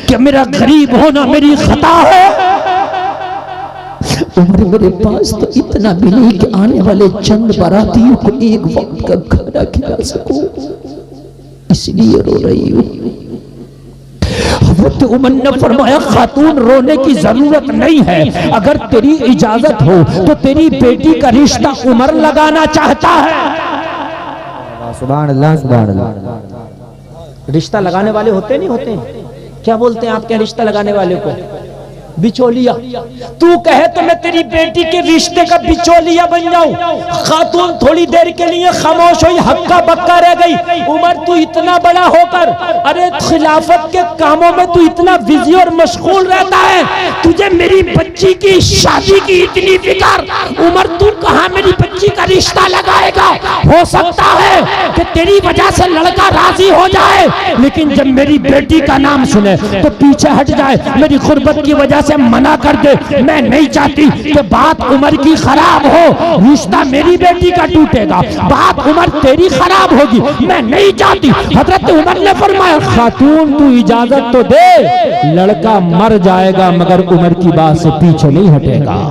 क्या मेरा गरीब होना मेरी खता है? उमर मेरे पास तो इतना भी नहीं कि आने वाले चंद बारातियों को एक वक्त का खाना खिला सकूं, इसलिए रो रही हूं। हज़रत उमर ने फरमाया खातून रोने की जरूरत नहीं है, अगर तेरी इजाजत हो तो तेरी बेटी का रिश्ता उमर लगाना चाहता है। सुभान अल्लाह सुभान अल्लाह। रिश्ता लगाने वाले होते नहीं होते, क्या बोलते हैं आपके रिश्ता लगाने वाले को? बिचौलिया। तू कहे तो मैं तेरी बेटी के रिश्ते का बिचौलिया बन जाऊं। खातून थोड़ी देर के लिए खामोश हुई, हक्का बक्का रह गई। उमर तू इतना बड़ा होकर, अरे खिलाफत के कामों में तू इतना बिजी और मशगूल रहता है, तुझे मेरी बच्ची की शादी की इतनी फिक्र। उमर तू कहां मेरी बच्ची का रिश्ता लगाएगा? हो सकता है कि तेरी वजह से लड़का राजी हो जाए, लेकिन जब मेरी बेटी का नाम सुने तो पीछे हट जाए, मेरी गुर्बत की वजह से मना कर दे। मैं नहीं चाहती कि बात उमर की खराब हो, रिश्ता मेरी बेटी का टूटेगा, बात उमर तेरी खराब होगी, मैं नहीं चाहती। हजरत उमर ने फरमाया खातून तू इजाजत तो दे, लड़का मर जाएगा मगर उमर की बात से पीछे नहीं हटेगा।